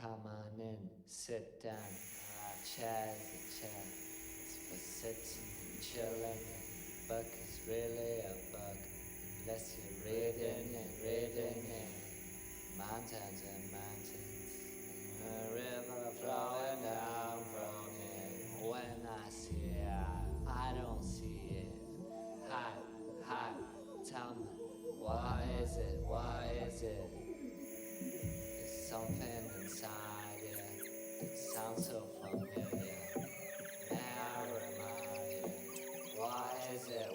Come on in, sit down. Chair is a chair. It's for sitting and chilling. Book is really a book. Unless you're reading it. Mountains and mountains. A river flowing down from it. When I see it, I don't see it. Hi, tell me, what is it? There's something inside you that sounds so familiar. May I remind you, what is it?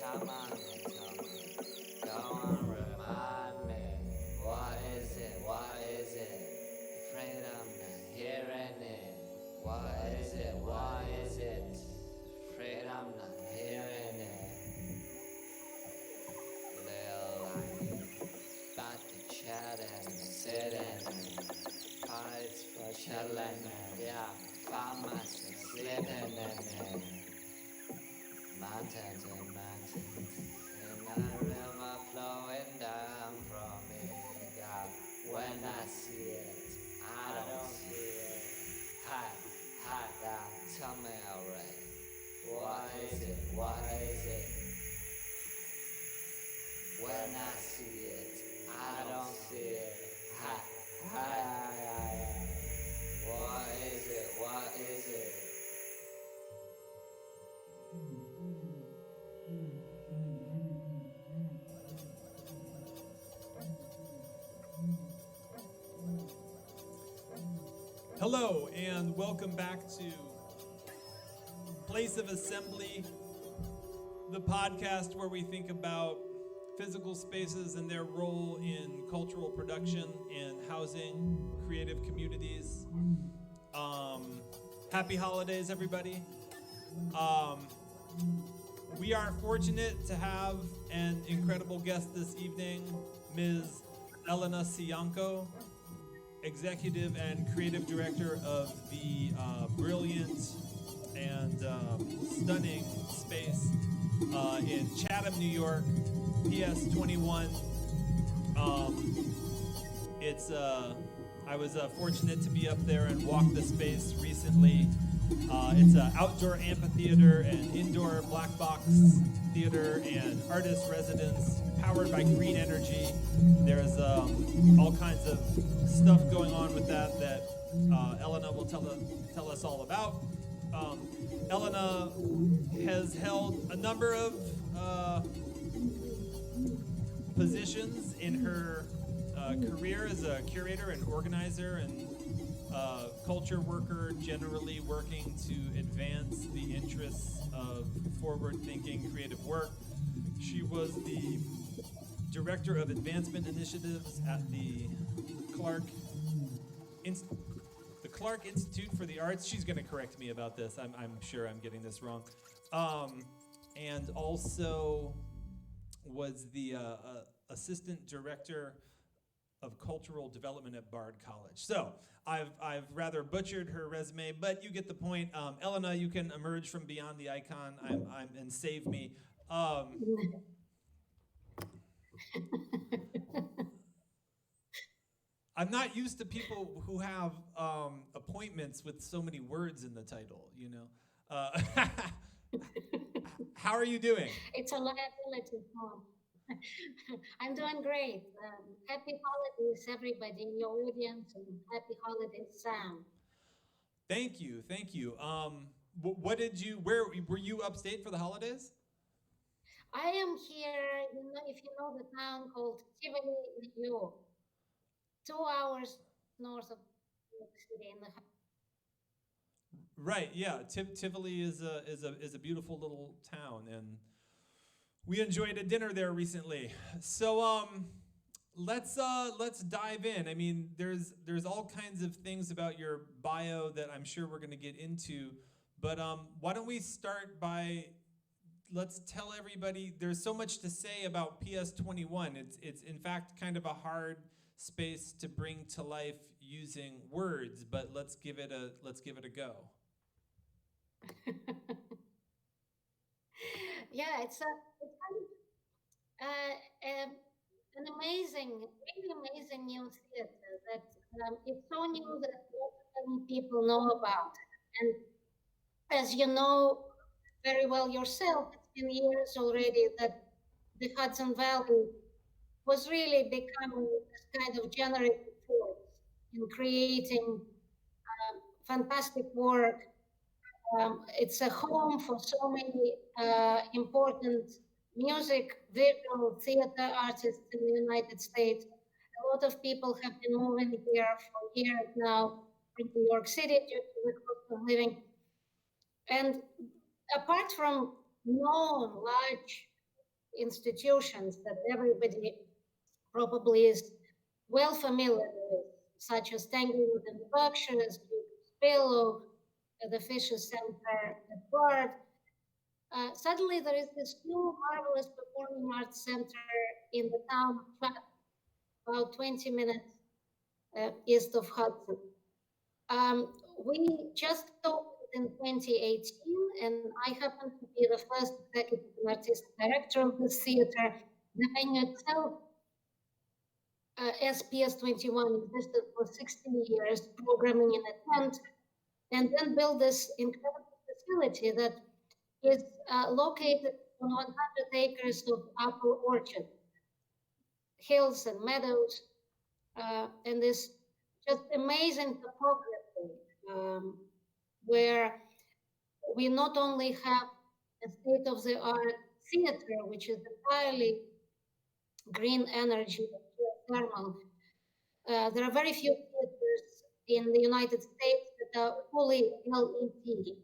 Come on and tell me, go on, remind me. What is it? Afraid I'm not hearing it. What is it? Afraid I'm not hearing it. Little light, about to chat and sitting. Fights for chilling, yeah. Found myself slipping in it. Mountains and mountains, and a river flowing down from it. Yeah. When I see it, I don't see it. Hi, yeah. Tell me alright. What is it? When I see it, I don't see it. Hi. What is it? Hello and welcome back to Place of Assembly, the podcast where we think about physical spaces and their role in cultural production and housing creative communities. Happy holidays, everybody. We are fortunate to have an incredible guest this evening, Ms. ELENA SIYANKO, Executive and Creative Director of the brilliant and stunning space in Chatham, New York, PS 21. I was fortunate to be up there and walk the space recently. It's an outdoor amphitheater and indoor black box theater and artist residence powered by green energy. There's all kinds of stuff going on with that ELENA will tell us all about. ELENA has held a number of positions in her career as a curator and organizer and culture worker, generally working to advance the interests of forward-thinking creative work. She was the Director of Advancement Initiatives at the Clark Institute for the Arts. She's going to correct me about this. I'm sure I'm getting this wrong. And also was the Assistant Director of Cultural Development at Bard College. So I've rather butchered her resume, but you get the point. ELENA, you can emerge from beyond the icon and save me. I'm not used to people who have appointments with so many words in the title, you know. How are you doing? It's a liability. I'm doing great. Happy holidays, everybody in your audience, and happy holidays, Sam. Thank you. Where were you upstate for the holidays? I am here, if you know the town called Tivoli, New York, 2 hours north of New York City. Right. Yeah. Tivoli is a beautiful little town, and we enjoyed a dinner there recently. So let's dive in. I mean, there's all kinds of things about your bio that I'm sure we're going to get into, but why don't we start by let's tell everybody. There's so much to say about PS 21. It's in fact kind of a hard space to bring to life using words, but let's give it a go. Yeah, it's an amazing, really amazing new theater that It's so new that not many people know about it. And as you know very well yourself, it's been years already that the Hudson Valley was really becoming this kind of generative force in creating fantastic work. It's a home for so many important music, visual, theater artists in the United States. A lot of people have been moving here for years now in New York City due to the cost of living. And apart from known large institutions that everybody probably is well familiar with, such as Tanglewood and the Berkshires, Spillo, the Fisher Center at Bard. Suddenly, there is this new marvelous performing arts center in the town of Chatham, about 20 minutes east of Hudson. We just opened in 2018, and I happen to be the first executive and artistic director of this theater. The venue itself, SPS 21, existed for 16 years, programming in a tent, and then built this incredible facility that is located on 100 acres of apple orchard, hills and meadows, and this just amazing topography where we not only have a state-of-the-art theater, which is entirely green energy, geothermal. There are very few theaters in the United States that are fully LED.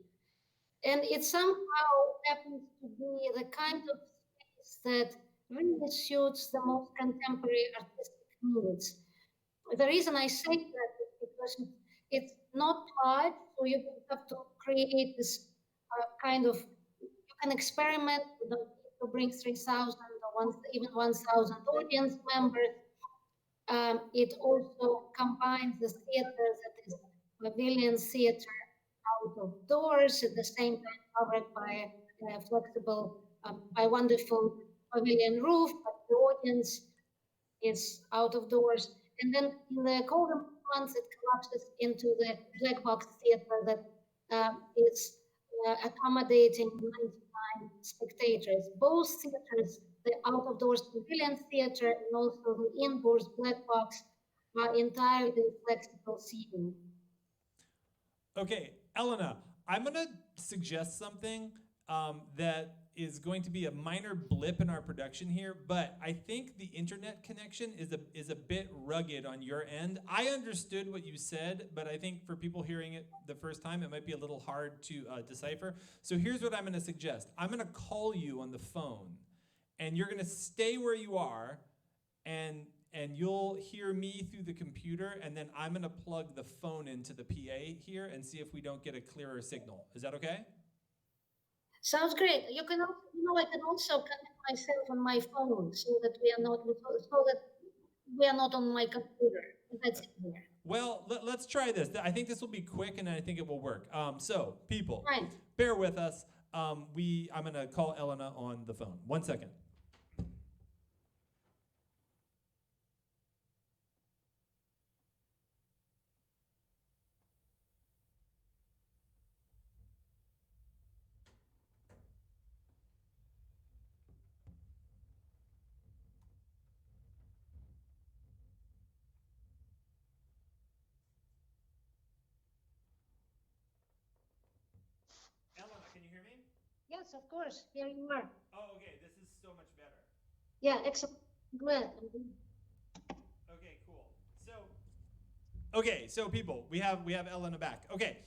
And it somehow happens to be the kind of space that really suits the most contemporary artistic needs. The reason I say that is because it's not hard, so you don't have to create this kind of, you can experiment, you don't need to bring 3,000 or even 1,000 audience members. It also combines the theater that is pavilion theater out of doors, at the same time covered by flexible, by wonderful pavilion roof, but the audience is out of doors. And then in the colder months, it collapses into the black box theater that is accommodating 99 spectators. Both theaters, the out of doors pavilion theater and also the indoors black box, are entirely flexible seating. Okay, ELENA, I'm going to suggest something that is going to be a minor blip in our production here, but I think the internet connection is a bit rugged on your end. I understood what you said, but I think for people hearing it the first time, it might be a little hard to decipher. So here's what I'm going to suggest. I'm going to call you on the phone, and you're going to stay where you are, and you'll hear me through the computer, and then I'm going to plug the phone into the PA here and see if we don't get a clearer signal. Is that okay? Sounds great. You can, I can also connect myself on my phone so that we are not on my computer. That's easier. Well, let's try this. I think this will be quick, and I think it will work. So, people, Right. bear with us. I'm going to call ELENA on the phone. 1 second. ELENA, can you hear me? Yes, of course. Here you are. Oh, okay. This is so much better. Yeah, excellent. Glad. Okay, cool. So people, we have ELENA back. Okay.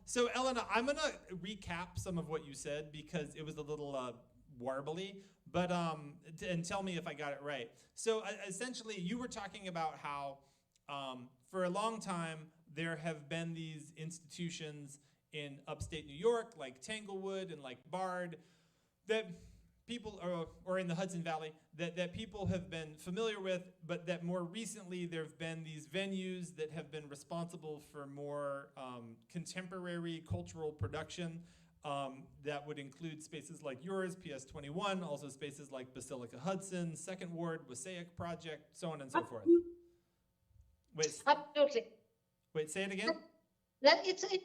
So ELENA, I'm gonna recap some of what you said because it was a little warbly, but and tell me if I got it right. So essentially, you were talking about how for a long time there have been these institutions in upstate New York, like Tanglewood and like Bard, that people, or in the Hudson Valley, that people have been familiar with, but that more recently there have been these venues that have been responsible for more contemporary cultural production that would include spaces like yours, PS 21, also spaces like Basilica Hudson, Second Ward, Wasaic Project, so on and so forth. Wait, Absolutely. wait, say it again. That it's kind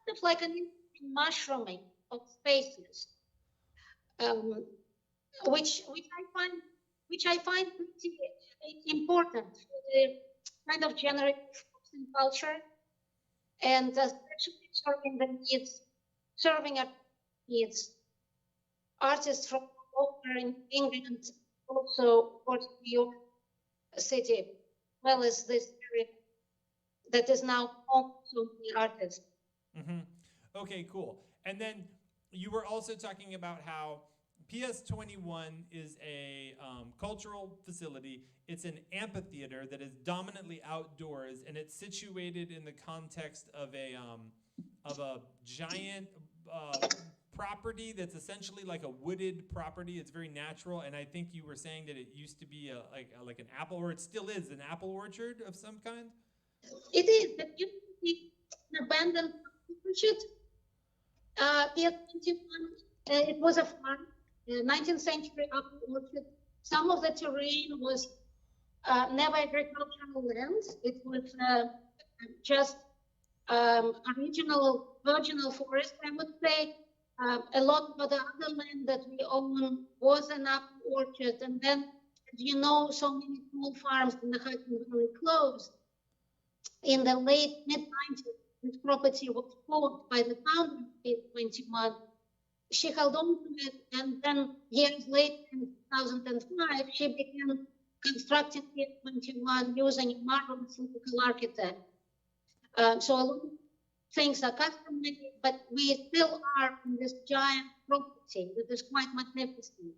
of like an mushrooming of spaces, um, which I find pretty important for the kind of generative in culture, and especially serving the needs, serving our needs, artists from all over in England, also of course New York City, as well as this area that is now home to so many artists. Mm-hmm. Okay, cool. And then you were also talking about how PS21 is a cultural facility. It's an amphitheater that is dominantly outdoors, and it's situated in the context of a giant property that's essentially like a wooded property. It's very natural, and I think you were saying that it used to be like an apple, or it still is an apple orchard of some kind. It is that used to be an abandoned orchard. PS21, it was a farm, 19th century apple orchard. Some of the terrain was never agricultural land. It was just original virginal forest, I would say. A lot of the other land that we own was an apple orchard. And then, as you know, so many small farms in the Hudson Valley closed. In the late mid-90s, this property was bought by the founder of PS21. She held on to it, and then years later, in 2005, she began constructing PS21 using a marvelous local architect. So a lot of things are custom made, but we still are in this giant property that is quite magnificent.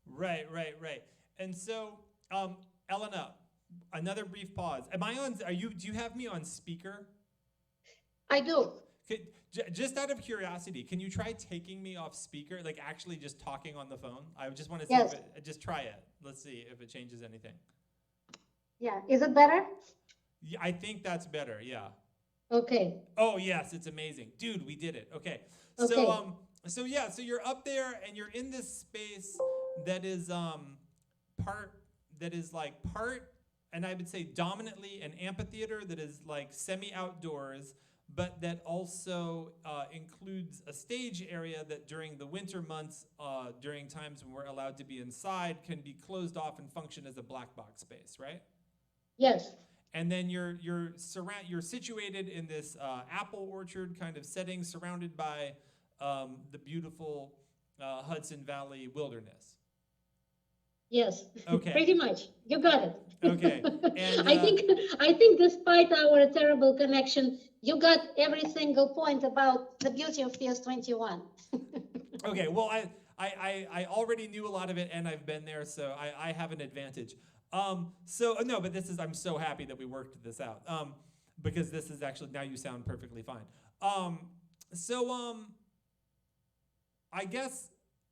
Right. And so, ELENA, another brief pause. Am I on? Do you have me on speaker? I do. Just out of curiosity, can you try taking me off speaker, like actually just talking on the phone? I just want to see Yes. just try it. Let's see if it changes anything. Yeah. Is it better? Yeah, I think that's better. Yeah. Okay. Oh yes, it's amazing, dude. We did it. Okay. Okay. So yeah, so you're up there and you're in this space that is part, and I would say dominantly an amphitheater that is like semi-outdoors, but that also includes a stage area that during the winter months, during times when we're allowed to be inside, can be closed off and function as a black box space, right? Yes. And then you're situated in this apple orchard kind of setting, surrounded by the beautiful Hudson Valley wilderness. Yes. Okay. Pretty much. You got it. Okay. And I think despite our terrible connection, you got every single point about the beauty of PS21. okay. Well, I already knew a lot of it, and I've been there, so I have an advantage. So no, but I'm so happy that we worked this out. Because this is actually, now you sound perfectly fine. I guess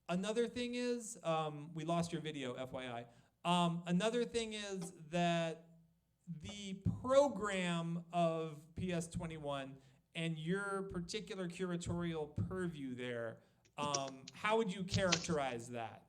another thing is, we lost your video, FYI. Another thing is that the program of PS21 and your particular curatorial purview there, how would you characterize that?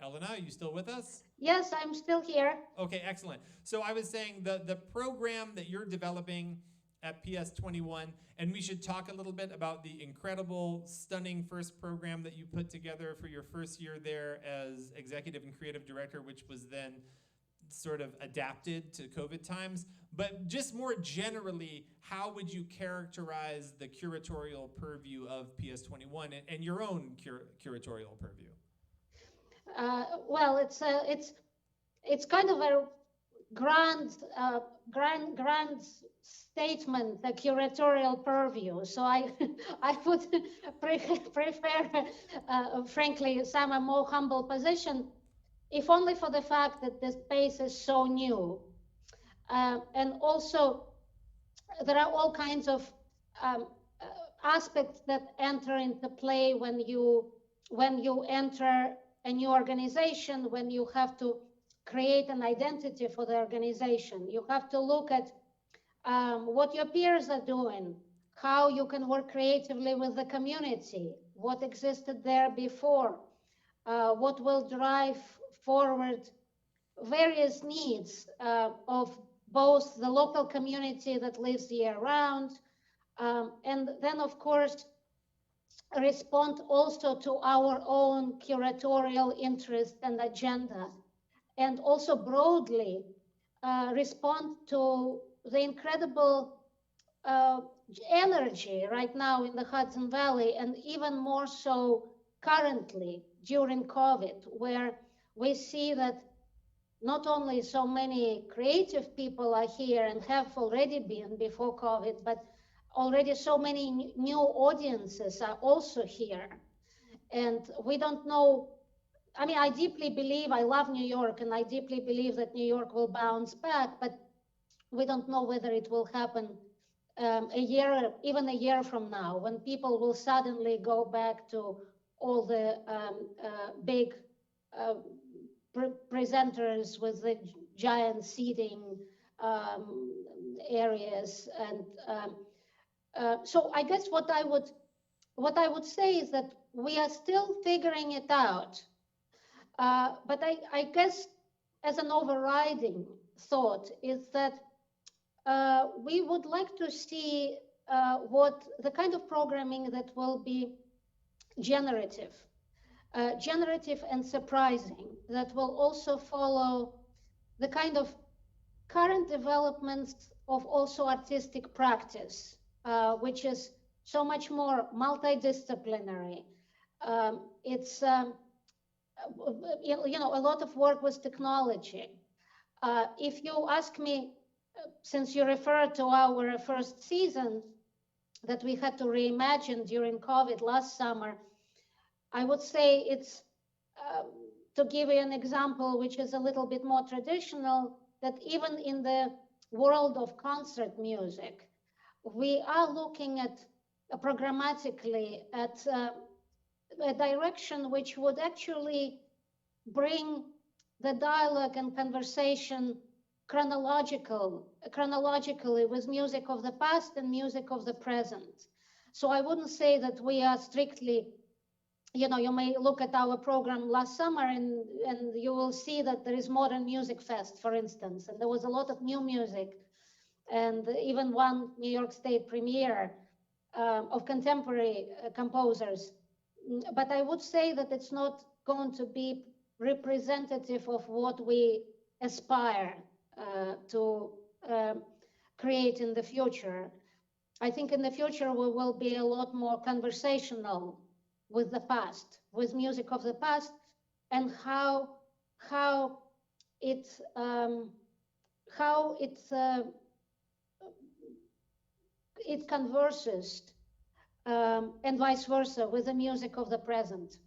ELENA, are you still with us? Yes, I'm still here. Okay, excellent. So I was saying the program that you're developing at PS21, and we should talk a little bit about the incredible, stunning first program that you put together for your first year there as executive and creative director, which was then sort of adapted to COVID times. But just more generally, how would you characterize the curatorial purview of PS21 and your own curatorial purview? Well, it's kind of a grand statement, a curatorial purview. So I would prefer, frankly, some a more humble position, if only for the fact that the space is so new, and also there are all kinds of aspects that enter into play when you enter a new organization, when you have to create an identity for the organization. You have to look at what your peers are doing, how you can work creatively with the community, what existed there before, what will drive forward various needs of both the local community that lives year-round, and then, of course, respond also to our own curatorial interest and agenda, and also broadly respond to the incredible energy right now in the Hudson Valley, and even more so currently during COVID, where we see that not only so many creative people are here and have already been before COVID, but already so many new audiences are also here. And we don't know, I mean, I deeply believe, I love New York, and I deeply believe that New York will bounce back, but we don't know whether it will happen even a year from now, when people will suddenly go back to all the big presenters with the giant seating areas. And so I guess what I would say is that we are still figuring it out. But I guess as an overriding thought is that we would like to see what the kind of programming that will be generative and surprising, that will also follow the kind of current developments of also artistic practice, which is so much more multidisciplinary. It's a lot of work with technology. If you ask me, since you referred to our first season that we had to reimagine during COVID last summer, I would say it's, to give you an example, which is a little bit more traditional, that even in the world of concert music, we are looking at programmatically at a direction which would actually bring the dialogue and conversation chronologically with music of the past and music of the present. So I wouldn't say that we are strictly, you may look at our program last summer and you will see that there is Modern Music Fest, for instance, and there was a lot of new music and even one New York State premiere of contemporary composers. But I would say that it's not going to be representative of what we aspire to create in the future. I think in the future we will be a lot more conversational with the past, with music of the past, and how it converses and vice versa with the music of the present.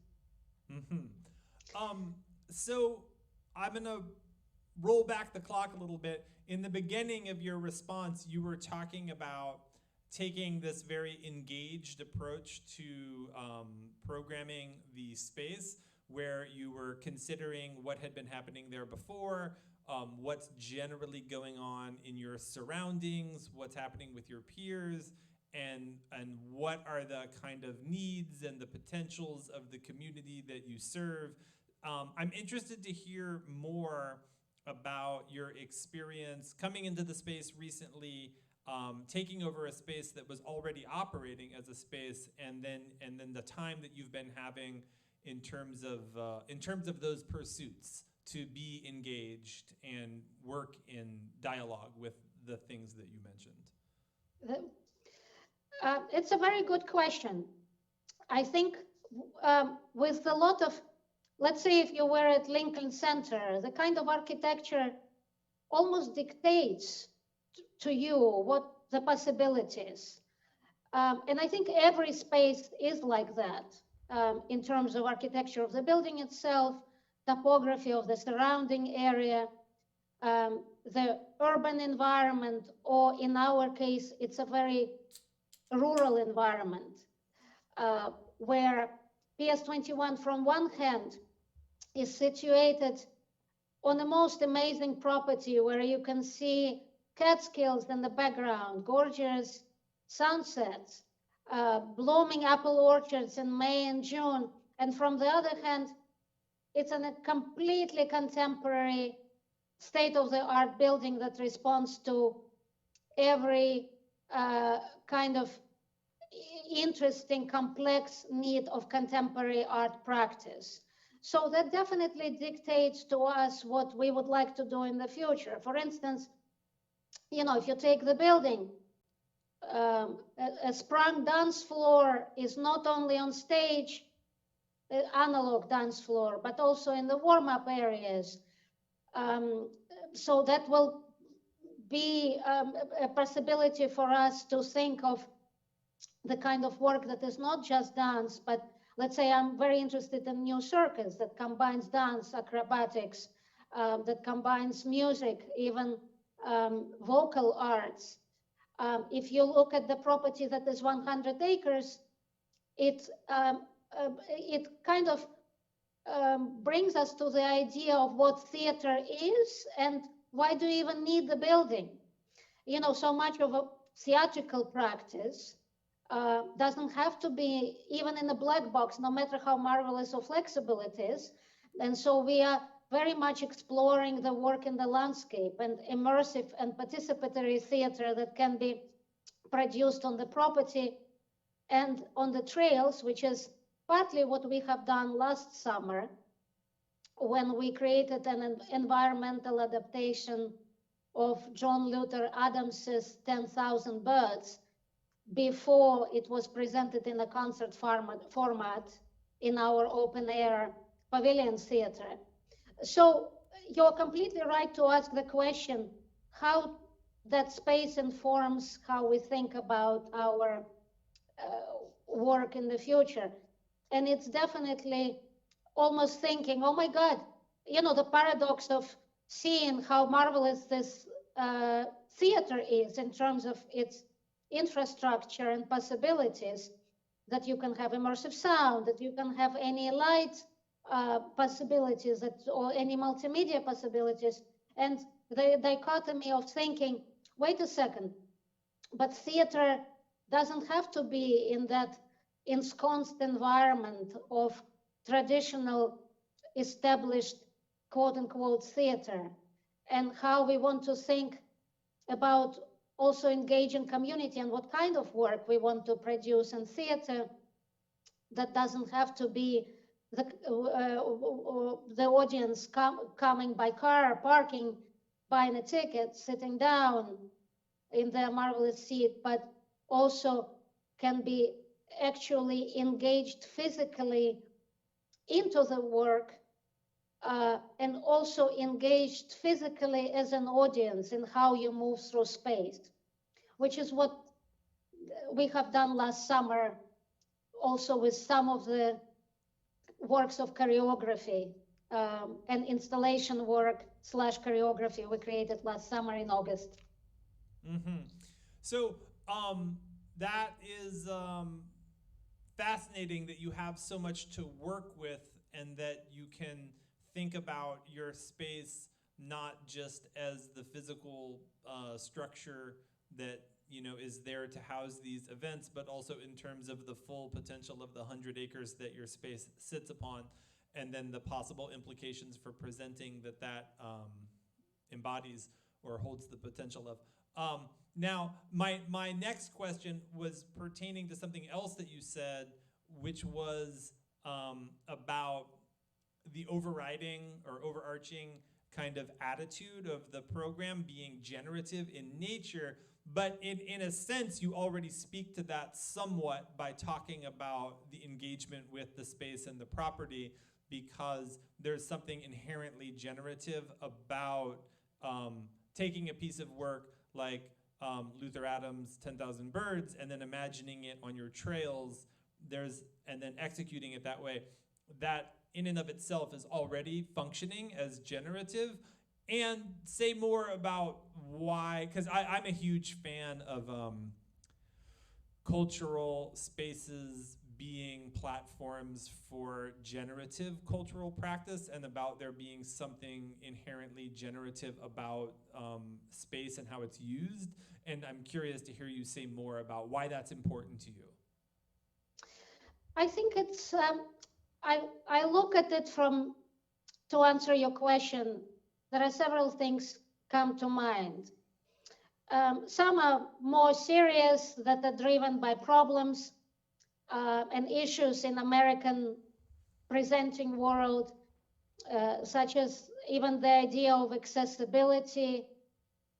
So I'm gonna roll back the clock a little bit. In the beginning of your response, you were talking about taking this very engaged approach to programming the space, where you were considering what had been happening there before, what's generally going on in your surroundings, what's happening with your peers, and what are the kind of needs and the potentials of the community that you serve. I'm interested to hear more about your experience coming into the space recently, taking over a space that was already operating as a space, and then the time that you've been having in terms of those pursuits to be engaged and work in dialogue with the things that you mentioned. It's a very good question. I think with a lot of, let's say if you were at Lincoln Center, the kind of architecture almost dictates to you what the possibilities. And I think every space is like that in terms of architecture of the building itself, topography of the surrounding area, the urban environment, or in our case, it's a very rural environment where PS21 from one hand is situated on the most amazing property where you can see Catskills in the background, gorgeous sunsets, blooming apple orchards in May and June. And from the other hand, it's a completely contemporary state-of-the-art building that responds to every kind of interesting, complex need of contemporary art practice. So that definitely dictates to us what we would like to do in the future. For instance, if you take the building, a sprung dance floor is not only on stage, analog dance floor, but also in the warm-up areas. So that will be a possibility for us to think of the kind of work that is not just dance, but let's say I'm very interested in new circus that combines dance, acrobatics, that combines music, even vocal arts. If you look at the property that is 100 acres, it kind of brings us to the idea of what theater is and why do you even need the building? So much of a theatrical practice doesn't have to be even in a black box, no matter how marvelous or flexible it is. And so we are very much exploring the work in the landscape and immersive and participatory theater that can be produced on the property and on the trails, which is partly what we have done last summer when we created an environmental adaptation of John Luther Adams's 10,000 Birds before it was presented in a concert format in our open air pavilion theater. So you're completely right to ask the question how that space informs how we think about our work in the future. And it's definitely almost thinking, oh my God, the paradox of seeing how marvelous this theater is in terms of its infrastructure and possibilities, that you can have immersive sound, that you can have any light possibilities, or any multimedia possibilities, and the dichotomy of thinking, wait a second, but theater doesn't have to be in that ensconced environment of traditional established quote-unquote theater, and how we want to think about also engaging community and what kind of work we want to produce in theater that doesn't have to be the audience coming by car, parking, buying a ticket, sitting down in their marvelous seat, but also can be actually engaged physically into the work and also engaged physically as an audience in how you move through space, which is what we have done last summer also with some of the works of choreography and installation work / choreography we created last summer in August. Mm-hmm. So that is fascinating that you have so much to work with and that you can think about your space not just as the physical structure that is there to house these events, but also in terms of the full potential of the 100 acres that your space sits upon, and then the possible implications for presenting that embodies or holds the potential of. Now, my next question was pertaining to something else that you said, which was about the overriding or overarching kind of attitude of the program being generative in nature. But in a sense, you already speak to that somewhat by talking about the engagement with the space and the property, because there's something inherently generative about taking a piece of work like Luther Adams' 10,000 Birds and then imagining it on your trails, and then executing it that way. That in and of itself is already functioning as generative. And say more about why, because I'm a huge fan of cultural spaces being platforms for generative cultural practice and about there being something inherently generative about space and how it's used. And I'm curious to hear you say more about why that's important to you. I think it's, I look at it from, to answer your question, there are several things come to mind. Some are more serious, that are driven by problems and issues in American presenting world, such as even the idea of accessibility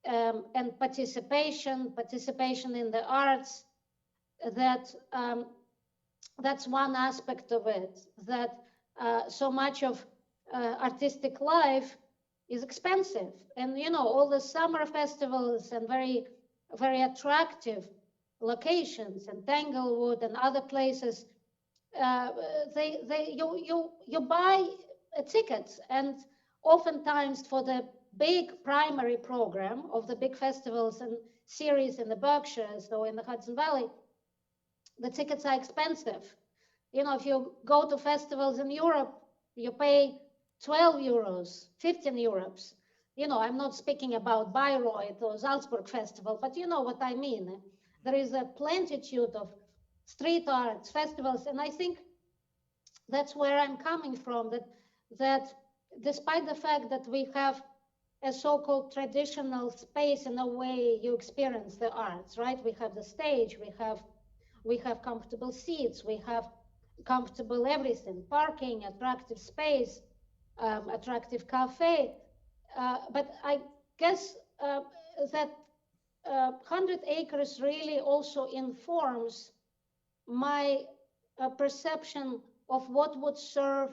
and participation in the arts. That's one aspect of it, that so much of artistic life is expensive. And, you know, all the summer festivals and very, very attractive locations and Tanglewood and other places, you buy a ticket, and oftentimes for the big primary program of the big festivals and series in the Berkshires or in the Hudson Valley, the tickets are expensive. You know, if you go to festivals in Europe, you pay 12 euros, 15 euros. You know, I'm not speaking about Bayreuth or Salzburg Festival, but you know what I mean. There is a plentitude of street arts festivals, and I think that's where I'm coming from, that despite the fact that we have a so-called traditional space in a way you experience the arts, right? We have the stage, we have comfortable seats, we have comfortable everything, parking, attractive space, attractive cafe. But I guess that 100 acres really also informs my perception of what would serve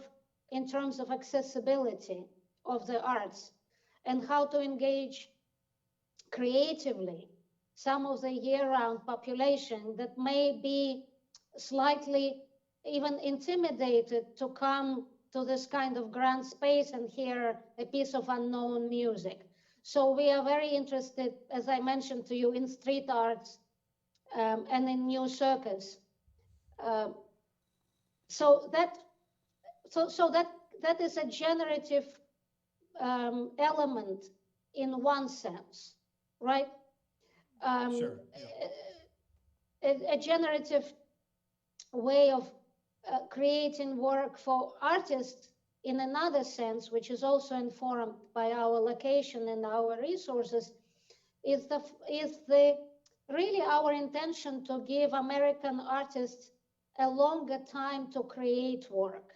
in terms of accessibility of the arts and how to engage creatively some of the year-round population that may be slightly even intimidated to come to this kind of grand space and hear a piece of unknown music. So we are very interested, as I mentioned to you, in street arts and in new circus. So that is a generative element in one sense, right? Sure. Yeah. A generative way of creating work for artists in another sense, which is also informed by our location and our resources, is really our intention to give American artists a longer time to create work.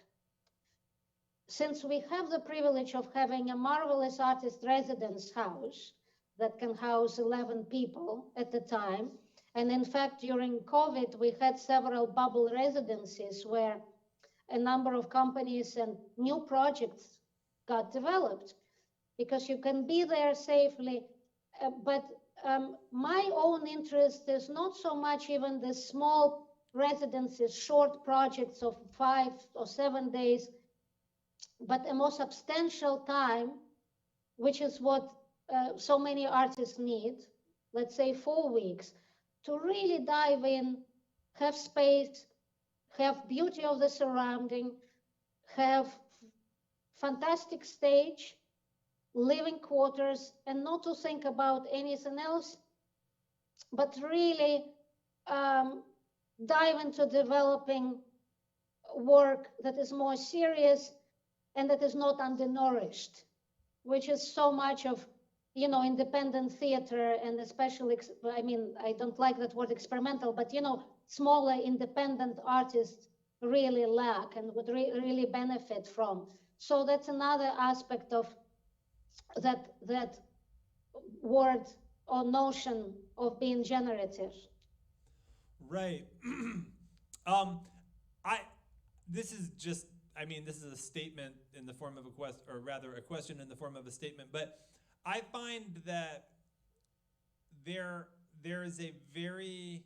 Since we have the privilege of having a marvelous artist residence house that can house 11 people at a time, and in fact, during COVID, we had several bubble residencies where a number of companies and new projects got developed because you can be there safely. But my own interest is not so much even the small residencies, short projects of 5 or 7 days, but a more substantial time, which is what so many artists need, let's say 4 weeks, to really dive in, have space, have beauty of the surrounding, have fantastic stage, living quarters, and not to think about anything else, but really dive into developing work that is more serious and that is not undernourished, which is so much of, you know, independent theater, and especially, I mean, I don't like that word experimental, but, you know, smaller independent artists really lack and would really benefit from. So that's another aspect of that word or notion of being generative. Right. This is just, I mean, this is a statement in the form of a question, or rather a question in the form of a statement, but I find that there is a very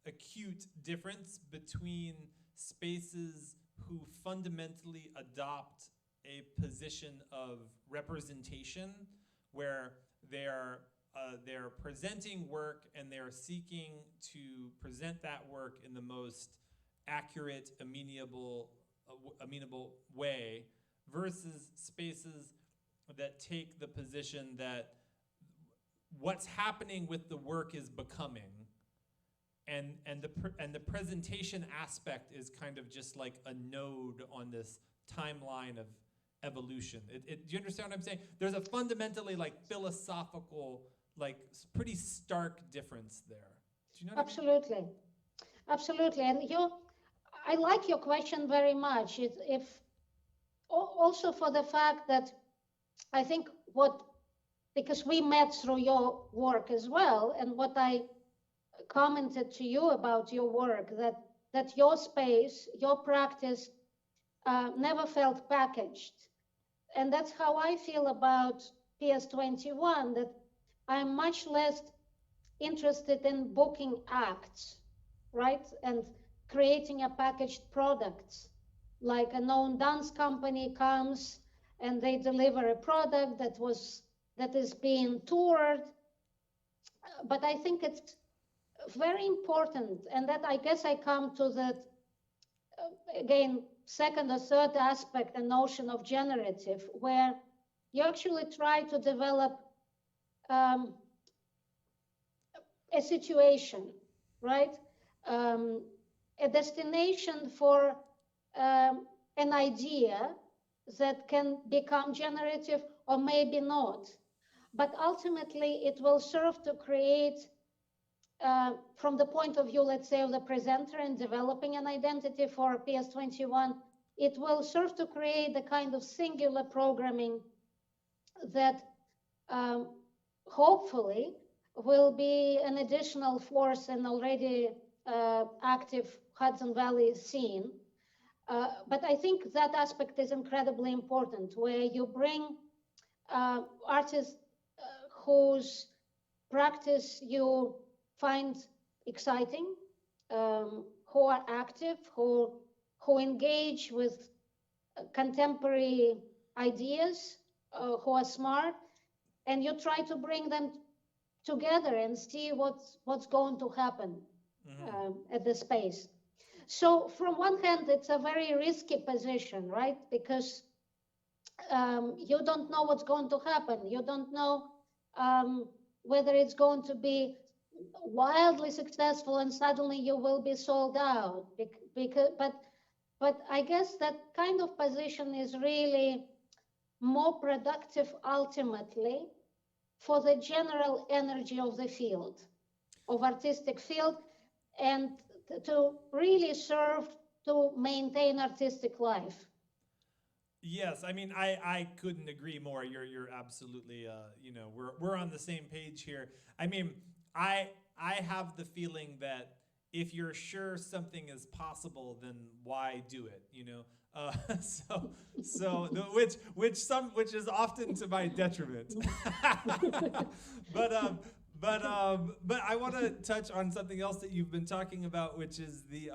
acute difference between spaces who fundamentally adopt a position of representation, where they're they're presenting work and they're seeking to present that work in the most accurate, amenable way, versus spaces that take the position that what's happening with the work is becoming, and the presentation aspect is kind of just like a node on this timeline of evolution. Do you understand what I'm saying? There's a fundamentally like philosophical, like pretty stark difference there. Do you know what Absolutely. I mean? Absolutely. And I like your question very much. Also for the fact that I think because we met through your work as well, and what I commented to you about your work, that your space, your practice never felt packaged. And that's how I feel about PS21, that I'm much less interested in booking acts, right? And creating a packaged product. Like a known dance company comes and they deliver a product that is being toured. But I think it's very important, and that I guess I come to that again, second or third aspect, the notion of generative, where you actually try to develop a situation, right? A destination for an idea that can become generative or maybe not. But ultimately, it will serve to create, from the point of view, let's say, of the presenter and developing an identity for PS21, it will serve to create the kind of singular programming that hopefully will be an additional force in already active Hudson Valley scene. But I think that aspect is incredibly important, where you bring artists whose practice you find exciting, who are active, who engage with contemporary ideas, who are smart, and you try to bring them together and see what's going to happen at the space. So from one hand, it's a very risky position, right? Because you don't know what's going to happen. You don't know whether it's going to be wildly successful and suddenly you will be sold out. But I guess that kind of position is really more productive ultimately for the general energy of the field, of artistic field, and to really serve to maintain artistic life. Yes, I mean, I couldn't agree more. You're absolutely, we're on the same page here. I mean, I have the feeling that if you're sure something is possible, then why do it? Which is often to my detriment. But I want to touch on something else that you've been talking about, which is the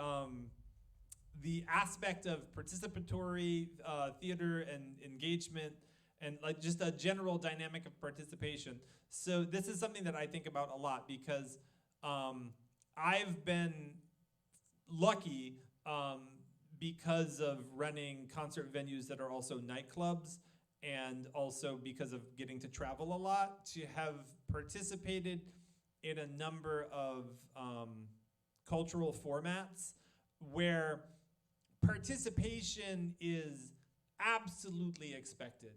aspect of participatory theater and engagement, and like just a general dynamic of participation. So this is something that I think about a lot because I've been lucky because of running concert venues that are also nightclubs, and also because of getting to travel a lot, to have participated in a number of cultural formats where participation is absolutely expected,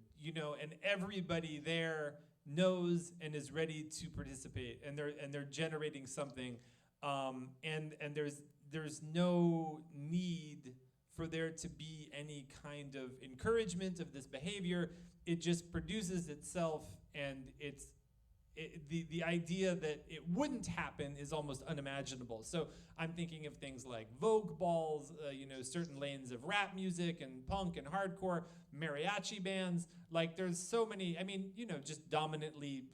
and everybody there knows and is ready to participate, and they're generating something, and there's no need for there to be any kind of encouragement of this behavior. It just produces itself, and the idea that it wouldn't happen is almost unimaginable. So I'm thinking of things like Vogue balls, certain lanes of rap music and punk and hardcore, mariachi bands. Like there's so many, just dominantly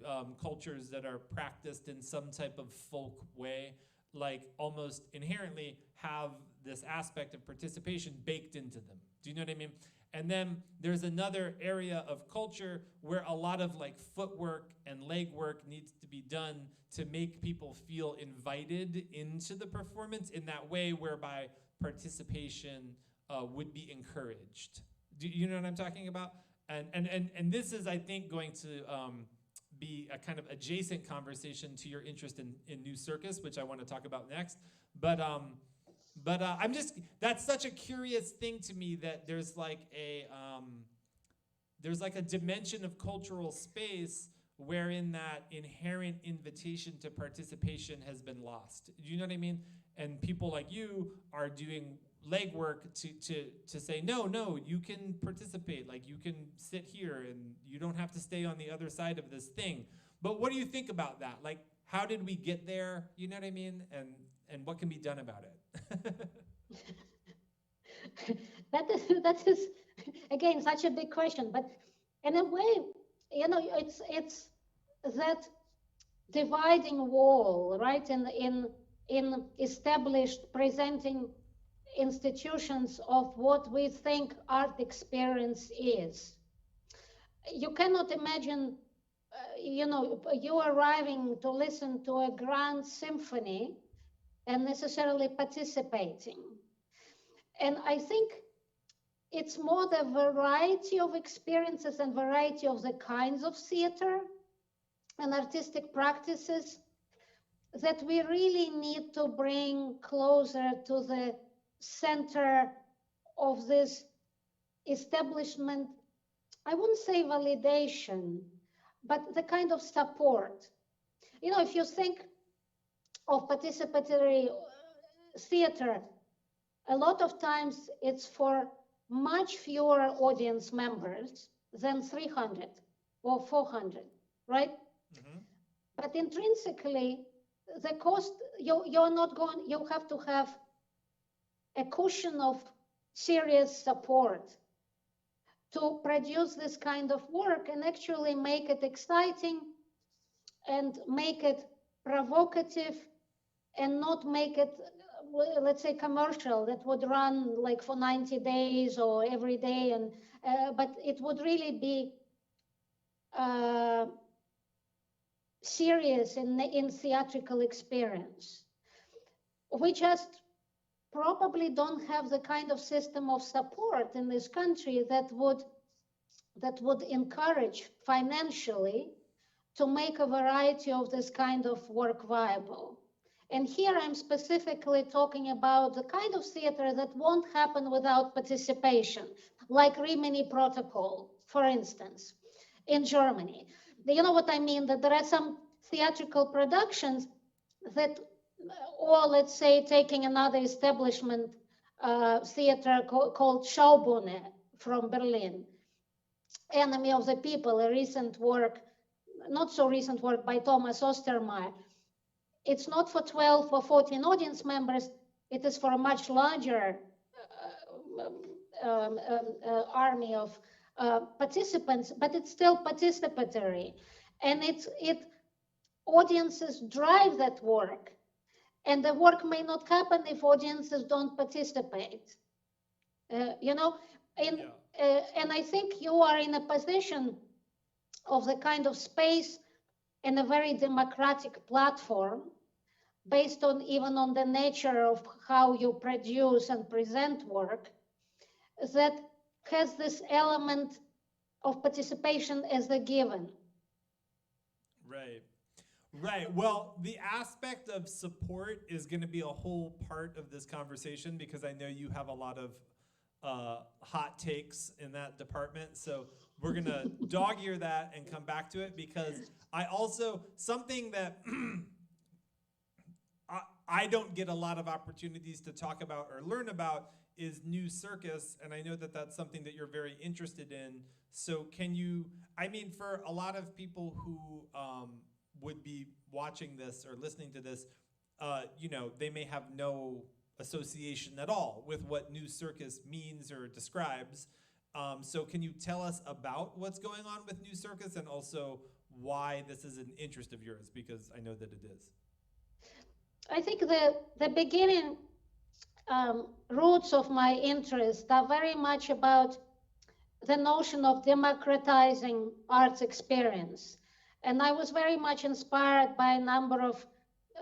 cultures that are practiced in some type of folk way, like almost inherently have this aspect of participation baked into them. Do you know what I mean? And then there's another area of culture where a lot of like footwork and leg work needs to be done to make people feel invited into the performance in that way whereby participation would be encouraged. Do you know what I'm talking about? And this is, I think, going to be a kind of adjacent conversation to your interest in New Circus, which I want to talk about next. But I'm just, that's such a curious thing to me that there's like a dimension of cultural space wherein that inherent invitation to participation has been lost. Do you know what I mean? And people like you are doing legwork to say, no, you can participate, like you can sit here and you don't have to stay on the other side of this thing. But what do you think about that? Like, how did we get there? You know what I mean? And what can be done about it? That is again such a big question, but in a way, it's that dividing wall, right? In established presenting institutions of what we think art experience is. You cannot imagine, you arriving to listen to a grand symphony and necessarily participating. And I think it's more the variety of experiences and variety of the kinds of theater and artistic practices that we really need to bring closer to the center of this establishment. I wouldn't say validation, but the kind of support. If you think of participatory theater, a lot of times it's for much fewer audience members than 300 or 400, right? Mm-hmm. But intrinsically, the cost, you have to have a cushion of serious support to produce this kind of work and actually make it exciting and make it provocative and not make it, let's say, commercial that would run like for 90 days or every day, and but it would really be serious in theatrical experience. We just probably don't have the kind of system of support in this country that would encourage financially to make a variety of this kind of work viable. And here I'm specifically talking about the kind of theater that won't happen without participation, like Rimini Protocol, for instance, in Germany. You know what I mean? That there are some theatrical productions that, or let's say taking another establishment theater called Schaubühne from Berlin, Enemy of the People, a recent work, not so recent work by Thomas Ostermeyer. It's not for 12 or 14 audience members, it is for a much larger army of participants, but it's still participatory. And audiences drive that work. And the work may not happen if audiences don't participate. And I think you are in a position of the kind of space and a very democratic platform based on even on the nature of how you produce and present work that has this element of participation as a given. Right. Well, the aspect of support is going to be a whole part of this conversation because I know you have a lot of hot takes in that department. So we're going to dog ear that and come back to it because I also, something that I don't get a lot of opportunities to talk about or learn about is New Circus. And I know that that's something that you're very interested in. So can you, for a lot of people who would be watching this or listening to this, they may have no association at all with what New Circus means or describes. So can you tell us about what's going on with New Circus and also why this is an interest of yours? Because I know that it is. I think the beginning roots of my interest are very much about the notion of democratizing arts experience. And I was very much inspired by a number of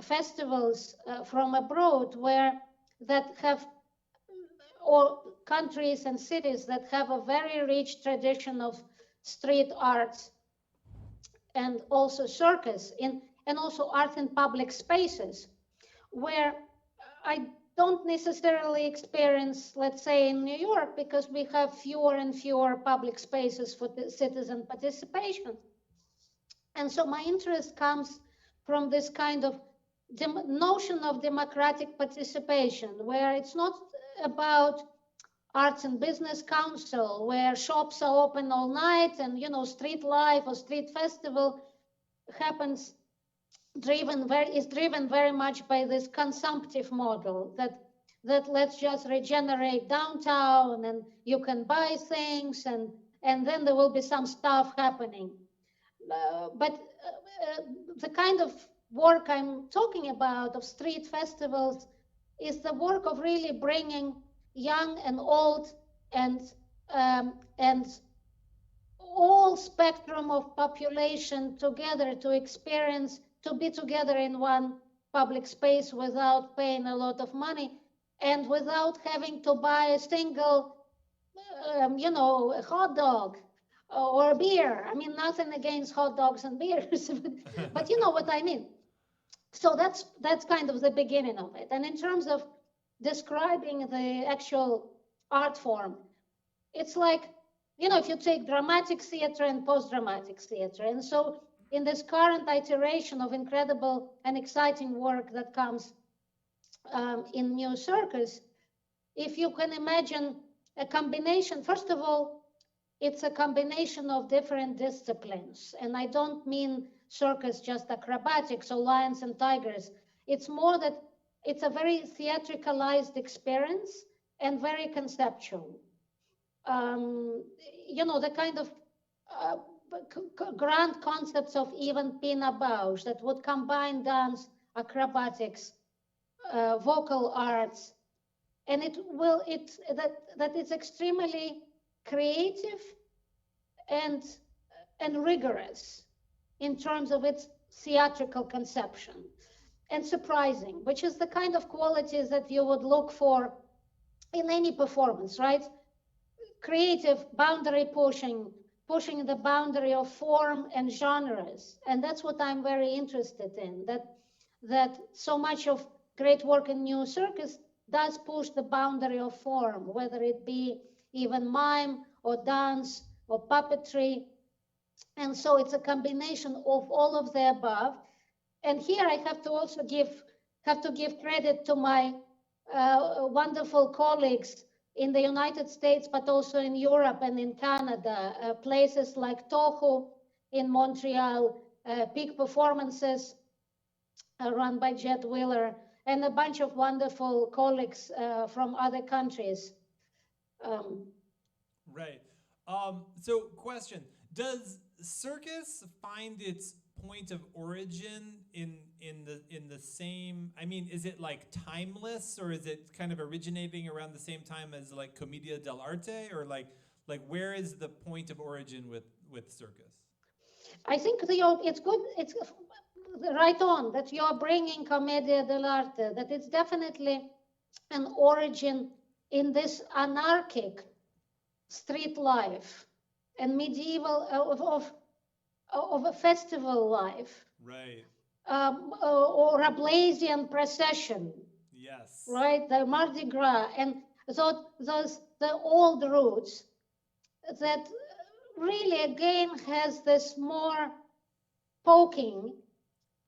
festivals from abroad that have, or countries and cities that have a very rich tradition of street arts and also circus and also art in public spaces, where I don't necessarily experience, let's say, in New York, because we have fewer and fewer public spaces for the citizen participation. And so my interest comes from this kind of notion of democratic participation, where it's not about Arts and Business Council, where shops are open all night and, street life or street festival happens is driven very much by this consumptive model that let's just regenerate downtown and you can buy things and then there will be some stuff happening. But the kind of work I'm talking about of street festivals is the work of really bringing young and old and all spectrum of population together to experience, to be together in one public space without paying a lot of money and without having to buy a single, a hot dog or a beer. I mean, nothing against hot dogs and beers, but you know what I mean. So that's kind of the beginning of it. And in terms of describing the actual art form, it's like, if you take dramatic theater and post-dramatic theater. And so in this current iteration of incredible and exciting work that comes in New Circus, if you can imagine a combination, first of all, it's a combination of different disciplines. And I don't mean circus just acrobatics or lions and tigers. It's more that it's a very theatricalized experience and very conceptual. The kind of grand concepts of even Pina Bausch that would combine dance, acrobatics, vocal arts, and that it's extremely creative and rigorous in terms of its theatrical conception, and surprising, which is the kind of qualities that you would look for in any performance, right? Creative, boundary pushing the boundary of form and genres. And that's what I'm very interested in, that so much of great work in New Circus does push the boundary of form, whether it be even mime or dance or puppetry. And so it's a combination of all of the above. And here I have to also give credit to my wonderful colleagues in the United States, but also in Europe and in Canada, places like Toho in Montreal, Peak Performances run by Jet Wheeler, and a bunch of wonderful colleagues from other countries. Right. So question, does circus find its point of origin in the same, I mean, is it like timeless, or is it kind of originating around the same time as like Commedia dell'arte, or like where is the point of origin with circus? I think it's good, it's right on that you're bringing Commedia dell'arte, that it's definitely an origin in this anarchic street life and medieval of a festival life. Right. Or a Blasian procession. Yes. Right, the Mardi Gras, and the old roots that really again has this more poking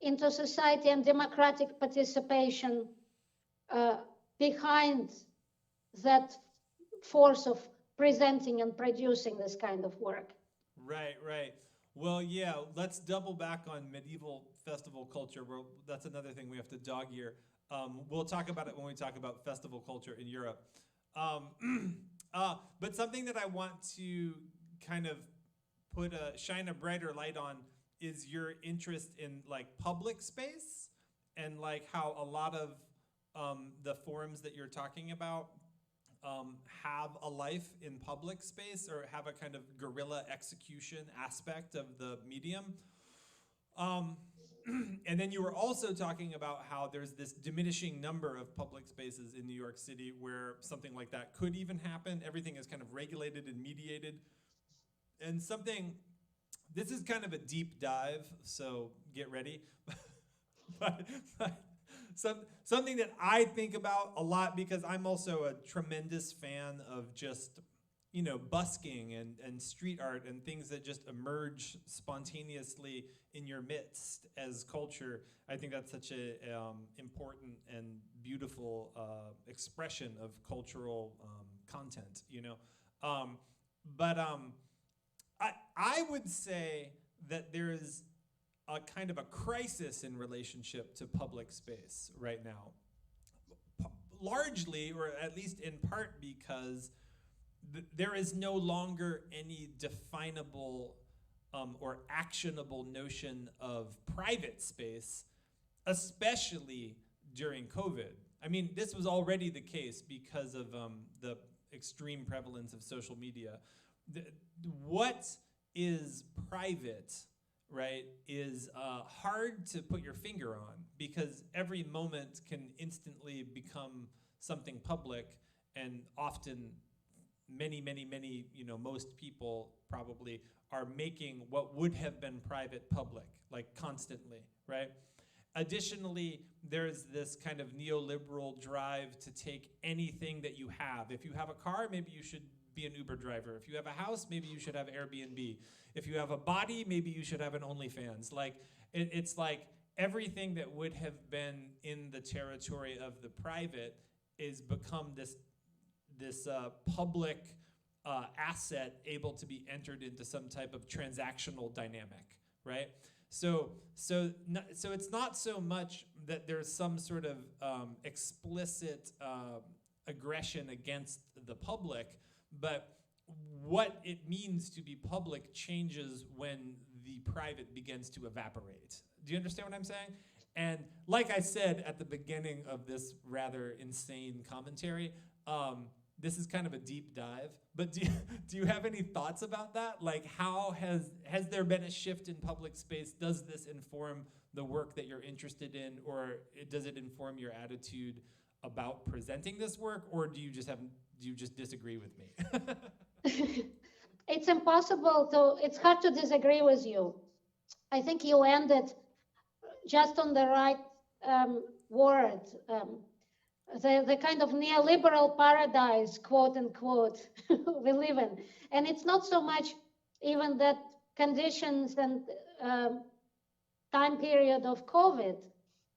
into society and democratic participation behind that force of presenting and producing this kind of work. Right, right. Well, yeah, let's double back on medieval festival culture. That's another thing we have to dog ear. We'll talk about it when we talk about festival culture in Europe. But something that I want to kind of shine a brighter light on is your interest in like public space, and like how a lot of the forums that you're talking about have a life in public space or have a kind of guerrilla execution aspect of the medium. And then you were also talking about how there's this diminishing number of public spaces in New York City where something like that could even happen. Everything is kind of regulated and mediated. And this is kind of a deep dive, so get ready. but something that I think about a lot, because I'm also a tremendous fan of just, busking and street art and things that just emerge spontaneously in your midst as culture. I think that's such a important and beautiful expression of cultural content, I would say that there's a kind of a crisis in relationship to public space right now. Largely, or at least in part, because there is no longer any definable or actionable notion of private space, especially during COVID. I mean, this was already the case because of the extreme prevalence of social media. What is private, right, is hard to put your finger on, because every moment can instantly become something public, and often many, most people probably are making what would have been private public, like constantly, right? Additionally, there's this kind of neoliberal drive to take anything that you have. If you have a car, maybe you should be an Uber driver. If you have a house, maybe you should have Airbnb. If you have a body, maybe you should have an OnlyFans. Like, it's like everything that would have been in the territory of the private is become this public asset able to be entered into some type of transactional dynamic, right? So it's not so much that there's some sort of explicit aggression against the public, but what it means to be public changes when the private begins to evaporate. Do you understand what I'm saying? And like I said at the beginning of this rather insane commentary, this is kind of a deep dive, but do you have any thoughts about that? Like, how has there been a shift in public space? Does this inform the work that you're interested in, or does it inform your attitude about presenting this work, or do you just disagree with me? It's it's hard to disagree with you. I think you ended just on the right word. The kind of neoliberal paradise, quote unquote, we live in. And it's not so much even that conditions and time period of COVID.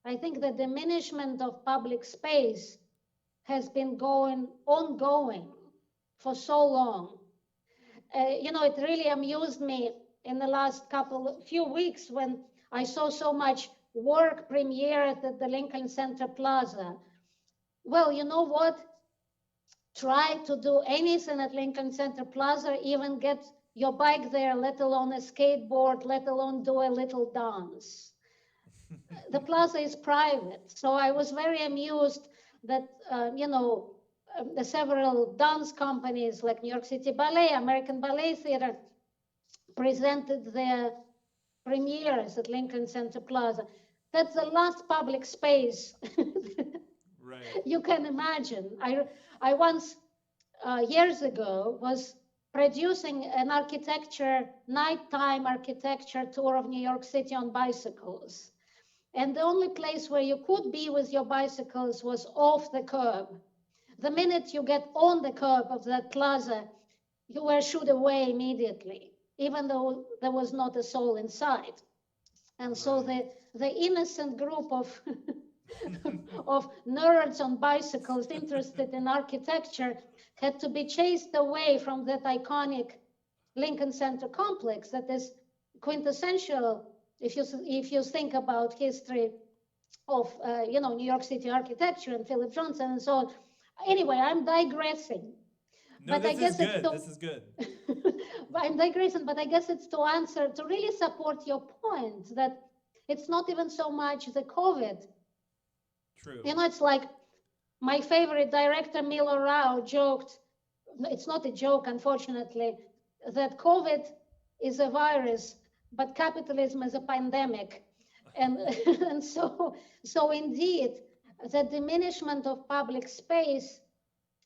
I think the diminishment of public space has been ongoing for so long. It really amused me in the last few weeks when I saw so much work premiered at the Lincoln Center Plaza. Well, you know what? Try to do anything at Lincoln Center Plaza, even get your bike there, let alone a skateboard, let alone do a little dance. The plaza is private. So I was very amused that, the several dance companies like New York City Ballet, American Ballet Theater, presented their premieres at Lincoln Center Plaza. That's the last public space Right. you can imagine. I once, years ago, was producing an nighttime architecture tour of New York City on bicycles. And the only place where you could be with your bicycles was off the curb. The minute you get on the curb of that plaza, you were shooed away immediately, even though there was not a soul inside. And right. So the innocent group of of nerds on bicycles interested in architecture had to be chased away from that iconic Lincoln Center complex that is quintessential if you think about history of New York City architecture and Philip Johnson and so on. Anyway, I'm digressing. No, but this is good. I'm digressing, but I guess it's to really support your point that it's not even so much the COVID. True. It's like My favorite director, Milo Rao, joked, it's not a joke, unfortunately, that COVID is a virus, but capitalism is a pandemic. And, and so indeed, the diminishment of public space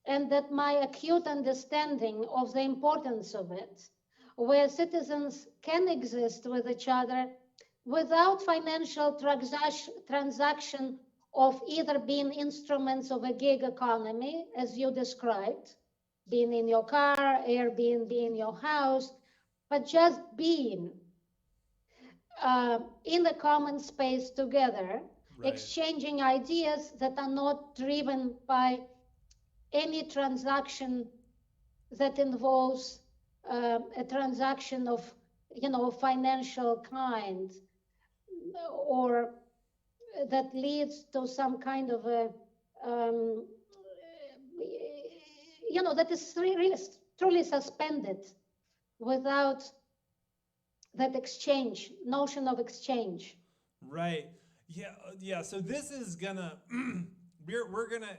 and that my acute understanding of the importance of it, where citizens can exist with each other without financial transaction of either being instruments of a gig economy, as you described, being in your car, Airbnb in your house, but just being in a common space together, Right. exchanging ideas that are not driven by any transaction that involves a transaction of, financial kind, or that leads to some kind of a, um, that is really truly suspended without that exchange, notion of exchange. Right. Yeah. Yeah. So this is gonna we're gonna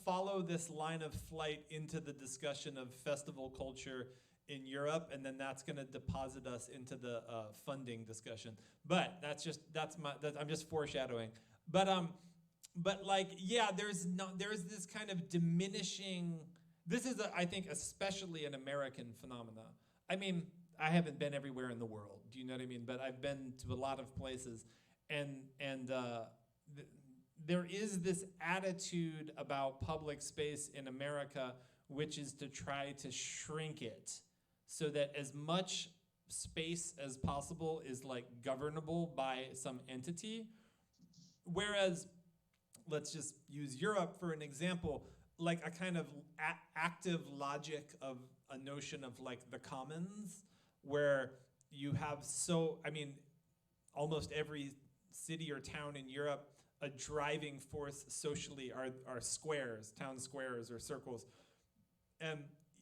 follow this line of flight into the discussion of festival culture in Europe, and then that's gonna deposit us into the funding discussion. But I'm just foreshadowing. But like yeah, there's this kind of diminishing. This is I think especially an American phenomena. I mean, I haven't been everywhere in the world. Do you know what I mean? But I've been to a lot of places, and there is this attitude about public space in America, which is to try to shrink it so that as much space as possible is like governable by some entity. Whereas, let's just use Europe for an example, like a kind of active logic of a notion of like the commons, where you have almost every city or town in Europe, a driving force socially are squares, town squares or circles. And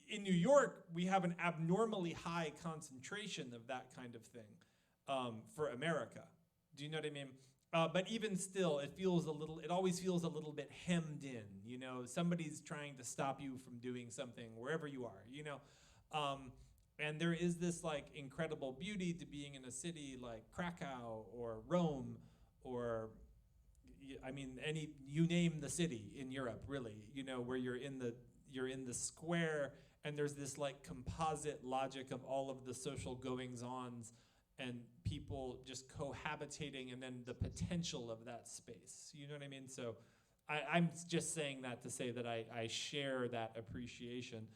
in New York, we have an abnormally high concentration of that kind of thing for America. Do you know what I mean? But even still, it always feels a little bit hemmed in, somebody's trying to stop you from doing something wherever you are, and there is this like incredible beauty to being in a city like Krakow or Rome or, you name the city in Europe, really, where you're in the square and there's this like composite logic of all of the social goings-ons and people just cohabitating, and then the potential of that space. You know what I mean? So I'm just saying that to say that I share that appreciation.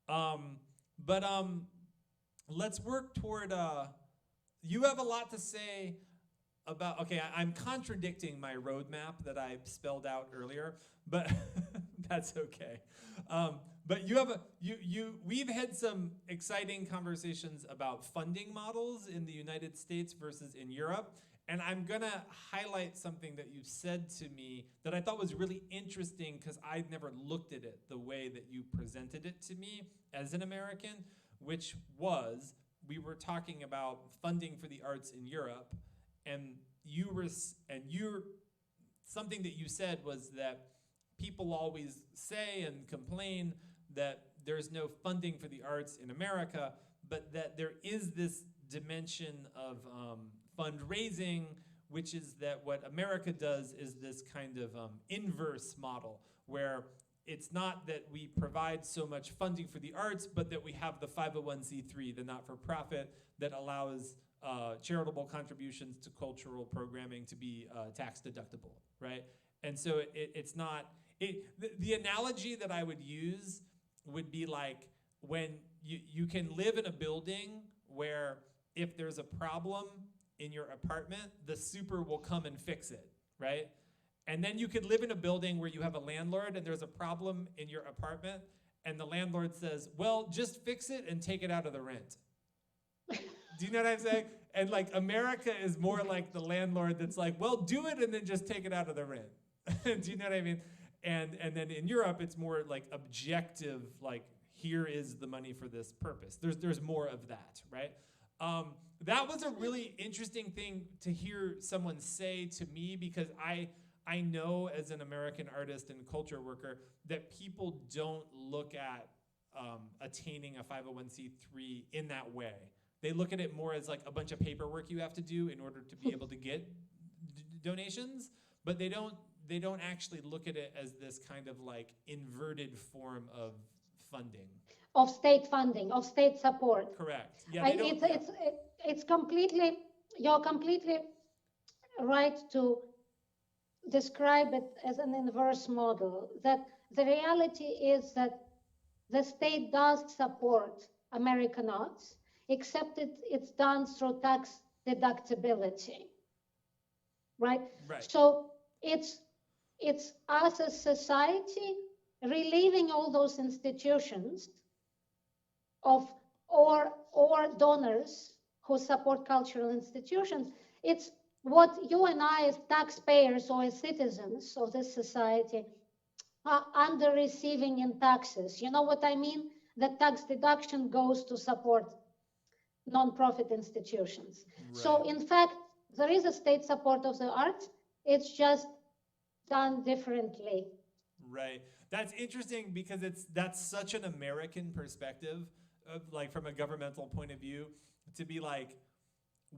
But let's work toward, you have a lot to say about, okay, I'm contradicting my roadmap that I spelled out earlier, but that's okay. But we've had some exciting conversations about funding models in the United States versus in Europe. And I'm gonna highlight something that you said to me that I thought was really interesting because I'd never looked at it the way that you presented it to me as an American, which was, we were talking about funding for the arts in Europe, and something that you said was that people always say and complain that there's no funding for the arts in America, but that there is this dimension of fundraising, which is that what America does is this kind of inverse model, where it's not that we provide so much funding for the arts, but that we have the 501c3, the not-for-profit, that allows charitable contributions to cultural programming to be tax deductible, right? And so it's not, the analogy that I would use would be like when you can live in a building where if there's a problem in your apartment, the super will come and fix it, right? And then you could live in a building where you have a landlord and there's a problem in your apartment, and the landlord says, well, just fix it and take it out of the rent. Do you know what I'm saying? And like America is more like the landlord that's like, well, do it and then just take it out of the rent. Do you know what I mean? And then in Europe, it's more like objective, like here is the money for this purpose. There's more of that, right? That was a really interesting thing to hear someone say to me, because I know as an American artist and culture worker that people don't look at attaining a 501c3 in that way. They look at it more as like a bunch of paperwork you have to do in order to be able to get donations, but they don't actually look at it as this kind of like inverted form of funding. Of state funding, of state support. Correct. Yeah, they don't. It's completely, you're completely right to describe it as an inverse model. That the reality is that the state does support American arts, except it's done through tax deductibility, right? Right. So it's us as society relieving all those institutions of or donors who support cultural institutions. It's what you and I as taxpayers or as citizens of this society are under receiving in taxes. You know what I mean? The tax deduction goes to support nonprofit institutions. Right. So in fact, there is a state support of the arts. It's just done differently. Right. That's interesting because that's such an American perspective, of, like from a governmental point of view, to be like,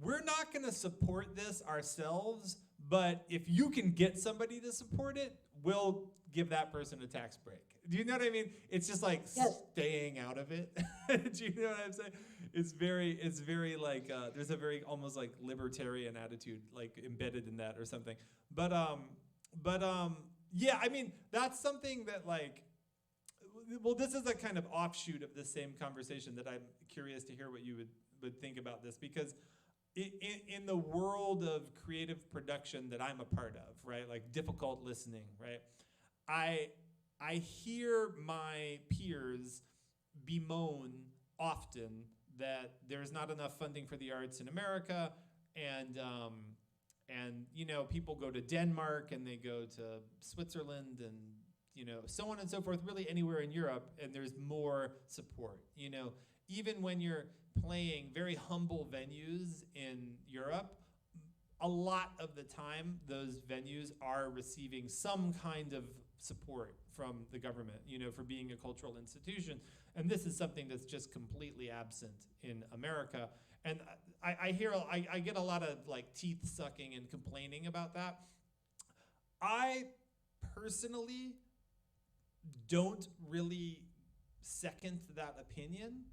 we're not going to support this ourselves, but if you can get somebody to support it, we'll give that person a tax break. Do you know what I mean? It's just like staying out of it. Do you know what I'm saying? It's very like there's a very almost like libertarian attitude like embedded in that or something. But yeah, I mean that's something that like. Well, this is a kind of offshoot of the same conversation that I'm curious to hear what you would think about this, because in the world of creative production that I'm a part of, right, like difficult listening, right, I hear my peers bemoan often that there's not enough funding for the arts in America, and you know, people go to Denmark and they go to Switzerland and you know, so on and so forth, really anywhere in Europe, and there's more support. You know, even when you're playing very humble venues in Europe, a lot of the time those venues are receiving some kind of support from the government, you know, for being a cultural institution. And this is something that's just completely absent in America. And I get a lot of like teeth sucking and complaining about that. I personally don't really second that opinion.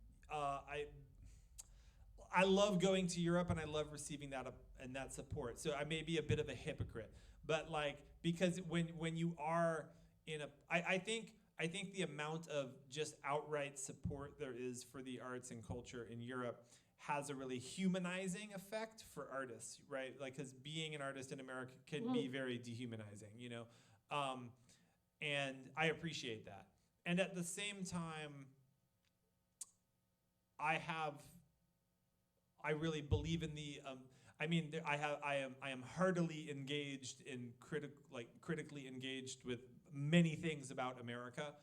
I love going to Europe and I love receiving that and that support. So I may be a bit of a hypocrite, but like because when you are in I think the amount of just outright support there is for the arts and culture in Europe has a really humanizing effect for artists, right? Like, because being an artist in America can be very dehumanizing, you know. And I appreciate that. And at the same time, I really believe in the. I am heartily engaged in critically engaged with many things about America,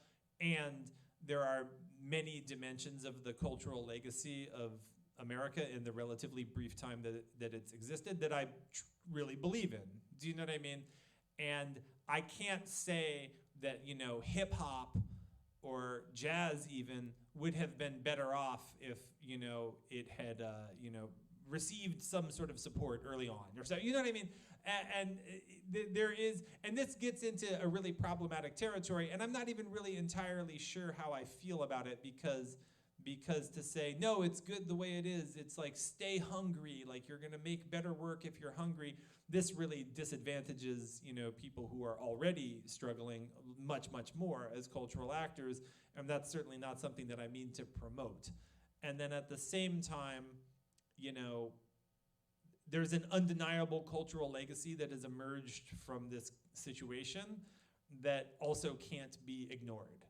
and there are many dimensions of the cultural legacy of America in the relatively brief time that it's existed that I really believe in. Do you know what I mean? And I can't say that, you know, hip hop or jazz even would have been better off if, you know, it had, received some sort of support early on or so. You know what I mean? And there is, and this gets into a really problematic territory, and I'm not even really entirely sure how I feel about it because to say, no, it's good the way it is, it's like stay hungry, like you're gonna make better work if you're hungry. This really disadvantages, you know, people who are already struggling much, much more as cultural actors, and that's certainly not something that I mean to promote. And then at the same time, you know, there's an undeniable cultural legacy that has emerged from this situation that also can't be ignored.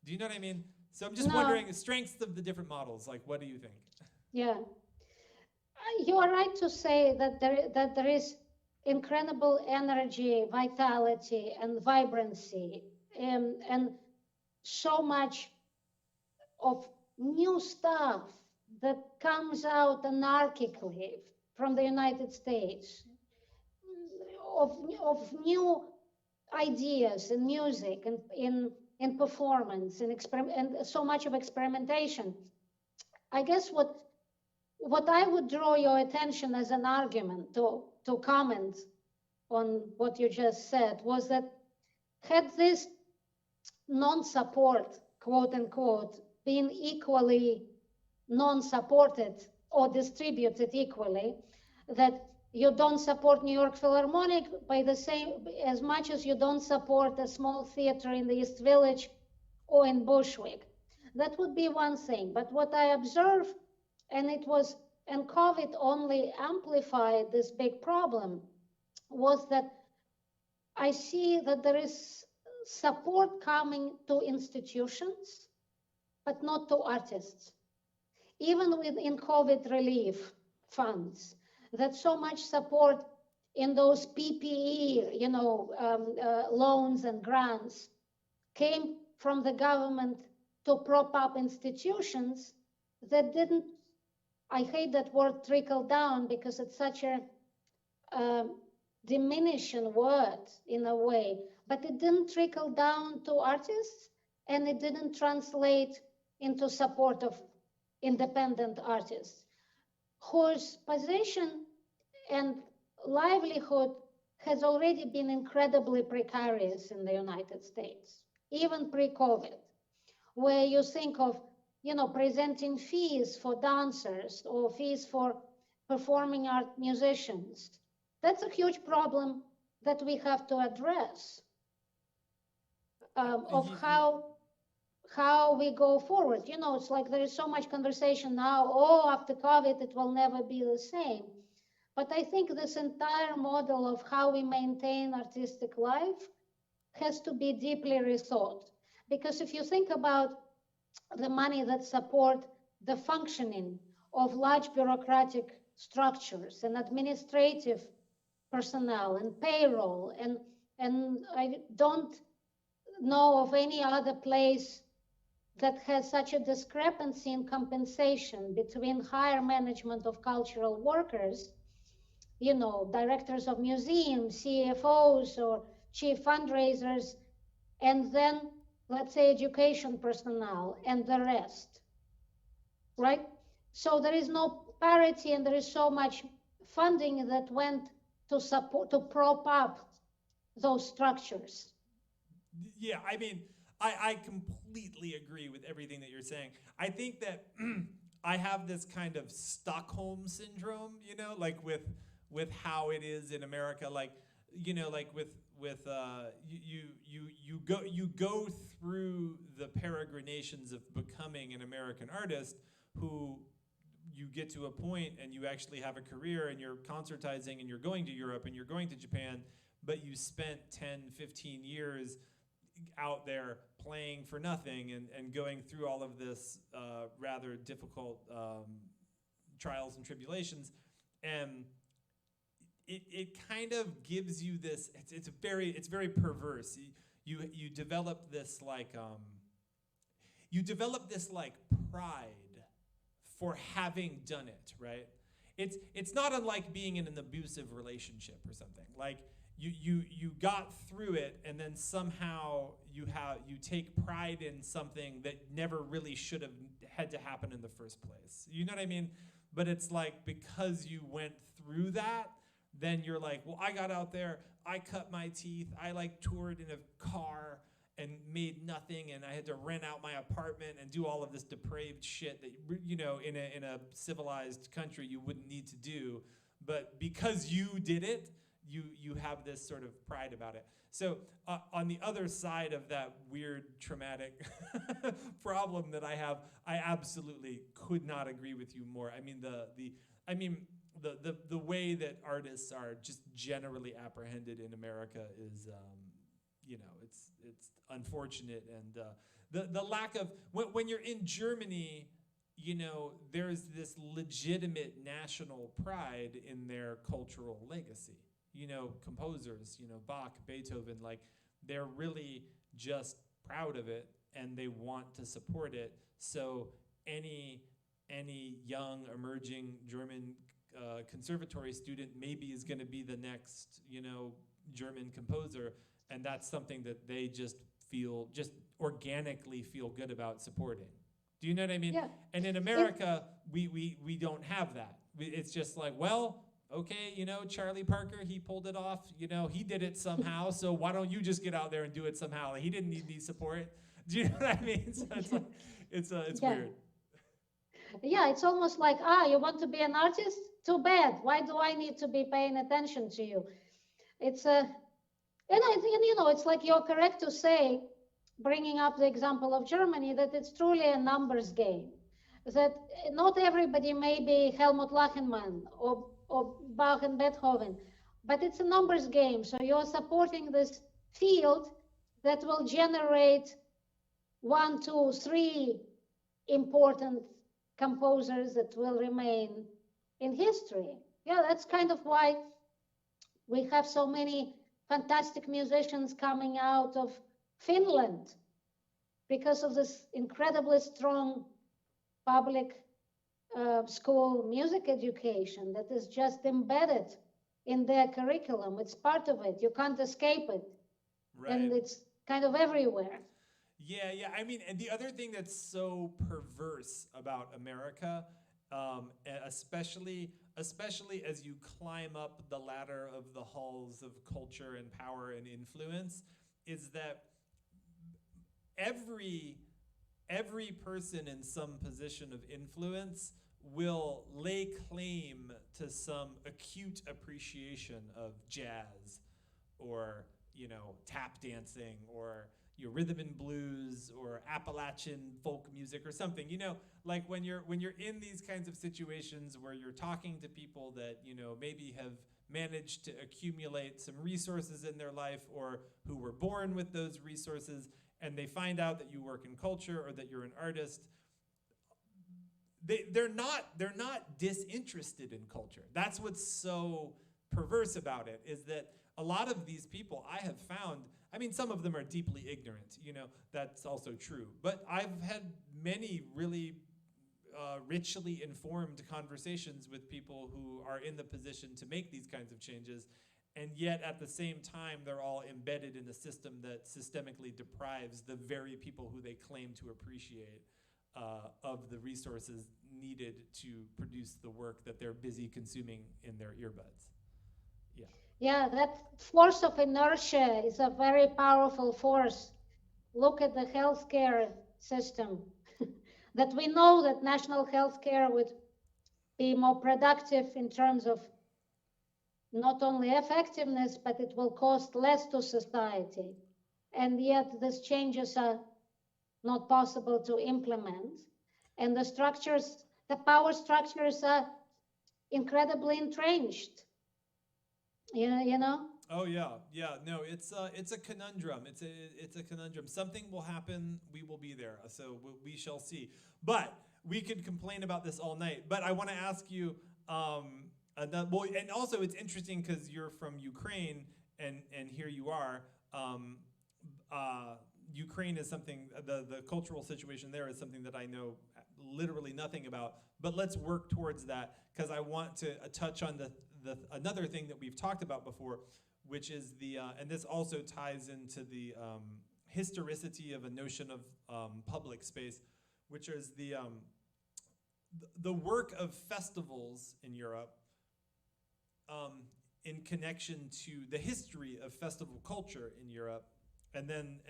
Do you know what I mean? So I'm just wondering the strengths of the different models. Like, what do you think? Yeah, you are right to say that there is incredible energy, vitality, and vibrancy, and so much of new stuff that comes out anarchically from the United States, of new ideas in music and in performance and so much of experimentation. I guess what I would draw your attention as an argument to comment on what you just said was that had this non-support, quote unquote, been equally non-supported or distributed equally, that you don't support New York Philharmonic by the same as much as you don't support a small theater in the East Village or in Bushwick. That would be one thing. But what I observed, and COVID only amplified this big problem, was that I see that there is support coming to institutions, but not to artists. Even within COVID relief funds, that so much support in those PPE, loans and grants came from the government to prop up institutions that didn't, I hate that word trickle down because it's such a diminishing word in a way, but it didn't trickle down to artists and it didn't translate into support of independent artists whose position and livelihood has already been incredibly precarious in the United States, even pre-COVID, where you think of, presenting fees for dancers or fees for performing art musicians. That's a huge problem that we have to address of how we go forward. It's like there is so much conversation now, after COVID, it will never be the same. But I think this entire model of how we maintain artistic life has to be deeply rethought. Because if you think about the money that support the functioning of large bureaucratic structures and administrative personnel and payroll, and I don't know of any other place that has such a discrepancy in compensation between higher management of cultural workers, directors of museums, CFOs or chief fundraisers, and then let's say education personnel and the rest, right? So there is no parity and there is so much funding that went to support, to prop up those structures. Yeah, I mean, I completely agree with everything that you're saying. I think that I have this kind of Stockholm syndrome, like with how it is in America, like like with you go through the peregrinations of becoming an American artist who you get to a point and you actually have a career and you're concertizing and you're going to Europe and you're going to Japan, but you spent 10, 15 years out there playing for nothing and going through all of this rather difficult trials and tribulations. And it kind of gives you this, it's very perverse. You develop this like pride for having done it, right? It's not unlike being in an abusive relationship or something. Like you got through it, and then somehow you take pride in something that never really should have had to happen in the first place. You know what I mean? But it's like because you went through that, then you're like, well, I got out there, I cut my teeth, I like toured in a car and made nothing, and I had to rent out my apartment and do all of this depraved shit that in a civilized country you wouldn't need to do. But because you did it, you have this sort of pride about it. So on the other side of that weird traumatic problem that I have, I absolutely could not agree with you more. I mean the way that artists are just generally apprehended in America is it's unfortunate, and the lack of when you're in Germany, there's this legitimate national pride in their cultural legacy. Composers, Bach, Beethoven, like they're really just proud of it and they want to support it. So any young emerging German conservatory student maybe is going to be the next German composer, and that's something that they just organically feel good about supporting. Do you know what I mean? Yeah. And in America, we don't have that. It's just like, well, okay, Charlie Parker, he pulled it off. He did it somehow. So why don't you just get out there and do it somehow? Like, he didn't need any support. Do you know what I mean? So it's like, it's Yeah. weird. Yeah, it's almost like, you want to be an artist? Too bad. Why do I need to be paying attention to you? It's it's like you're correct to say, bringing up the example of Germany, that it's truly a numbers game. That not everybody may be Helmut Lachenmann or Bach and Beethoven, but it's a numbers game. So you're supporting this field that will generate 1, 2, 3 important composers that will remain in history. Yeah, that's kind of why we have so many fantastic musicians coming out of Finland, because of this incredibly strong public school music education that is just embedded in their curriculum. It's part of it. You can't escape it. Right. And it's kind of everywhere. Yeah. I mean, and the other thing that's so perverse about America, especially as you climb up the ladder of the halls of culture and power and influence, is that every person in some position of influence will lay claim to some acute appreciation of jazz, or tap dancing, or rhythm and blues, or Appalachian folk music, or something. Like when you're in these kinds of situations where you're talking to people that maybe have managed to accumulate some resources in their life, or who were born with those resources, and they find out that you work in culture or that you're an artist, they're not disinterested in culture. That's what's so perverse about it, is that a lot of these people I have found, I mean, some of them are deeply ignorant, that's also true. But I've had many really richly informed conversations with people who are in the position to make these kinds of changes, and yet at the same time, they're all embedded in a system that systemically deprives the very people who they claim to appreciate of the resources needed to produce the work that they're busy consuming in their earbuds. Yeah. Yeah, that force of inertia is a very powerful force. Look at the healthcare system. That we know that national healthcare would be more productive in terms of not only effectiveness, but it will cost less to society. And yet these changes are not possible to implement. And the power structures are incredibly entrenched. You know? Oh yeah. No, it's a conundrum. It's a conundrum. Something will happen. We will be there. So we shall see. But we could complain about this all night. But I want to ask you. And also it's interesting because you're from Ukraine, and here you are. Ukraine is something. The cultural situation there is something that I know literally nothing about. But let's work towards that, because I want to touch on the another thing that we've talked about before, which is and this also ties into the historicity of a notion of public space, which is the work of festivals in Europe in connection to the history of festival culture in Europe, and then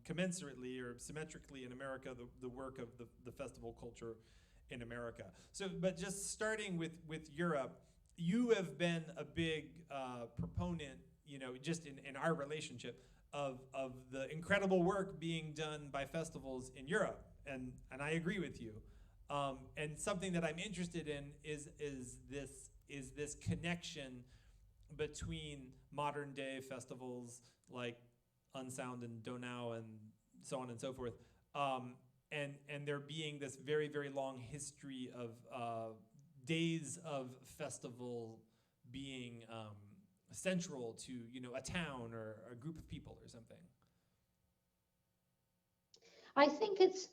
commensurately or symmetrically in America, the work of the festival culture in America. So, but just starting with Europe, you have been a big proponent, just in our relationship, of the incredible work being done by festivals in Europe, and I agree with you. And something that I'm interested in is this connection between modern day festivals like Unsound and Donau and so on and so forth, and there being this very, very long history of days of festival being central to a town or a group of people or something. I think it's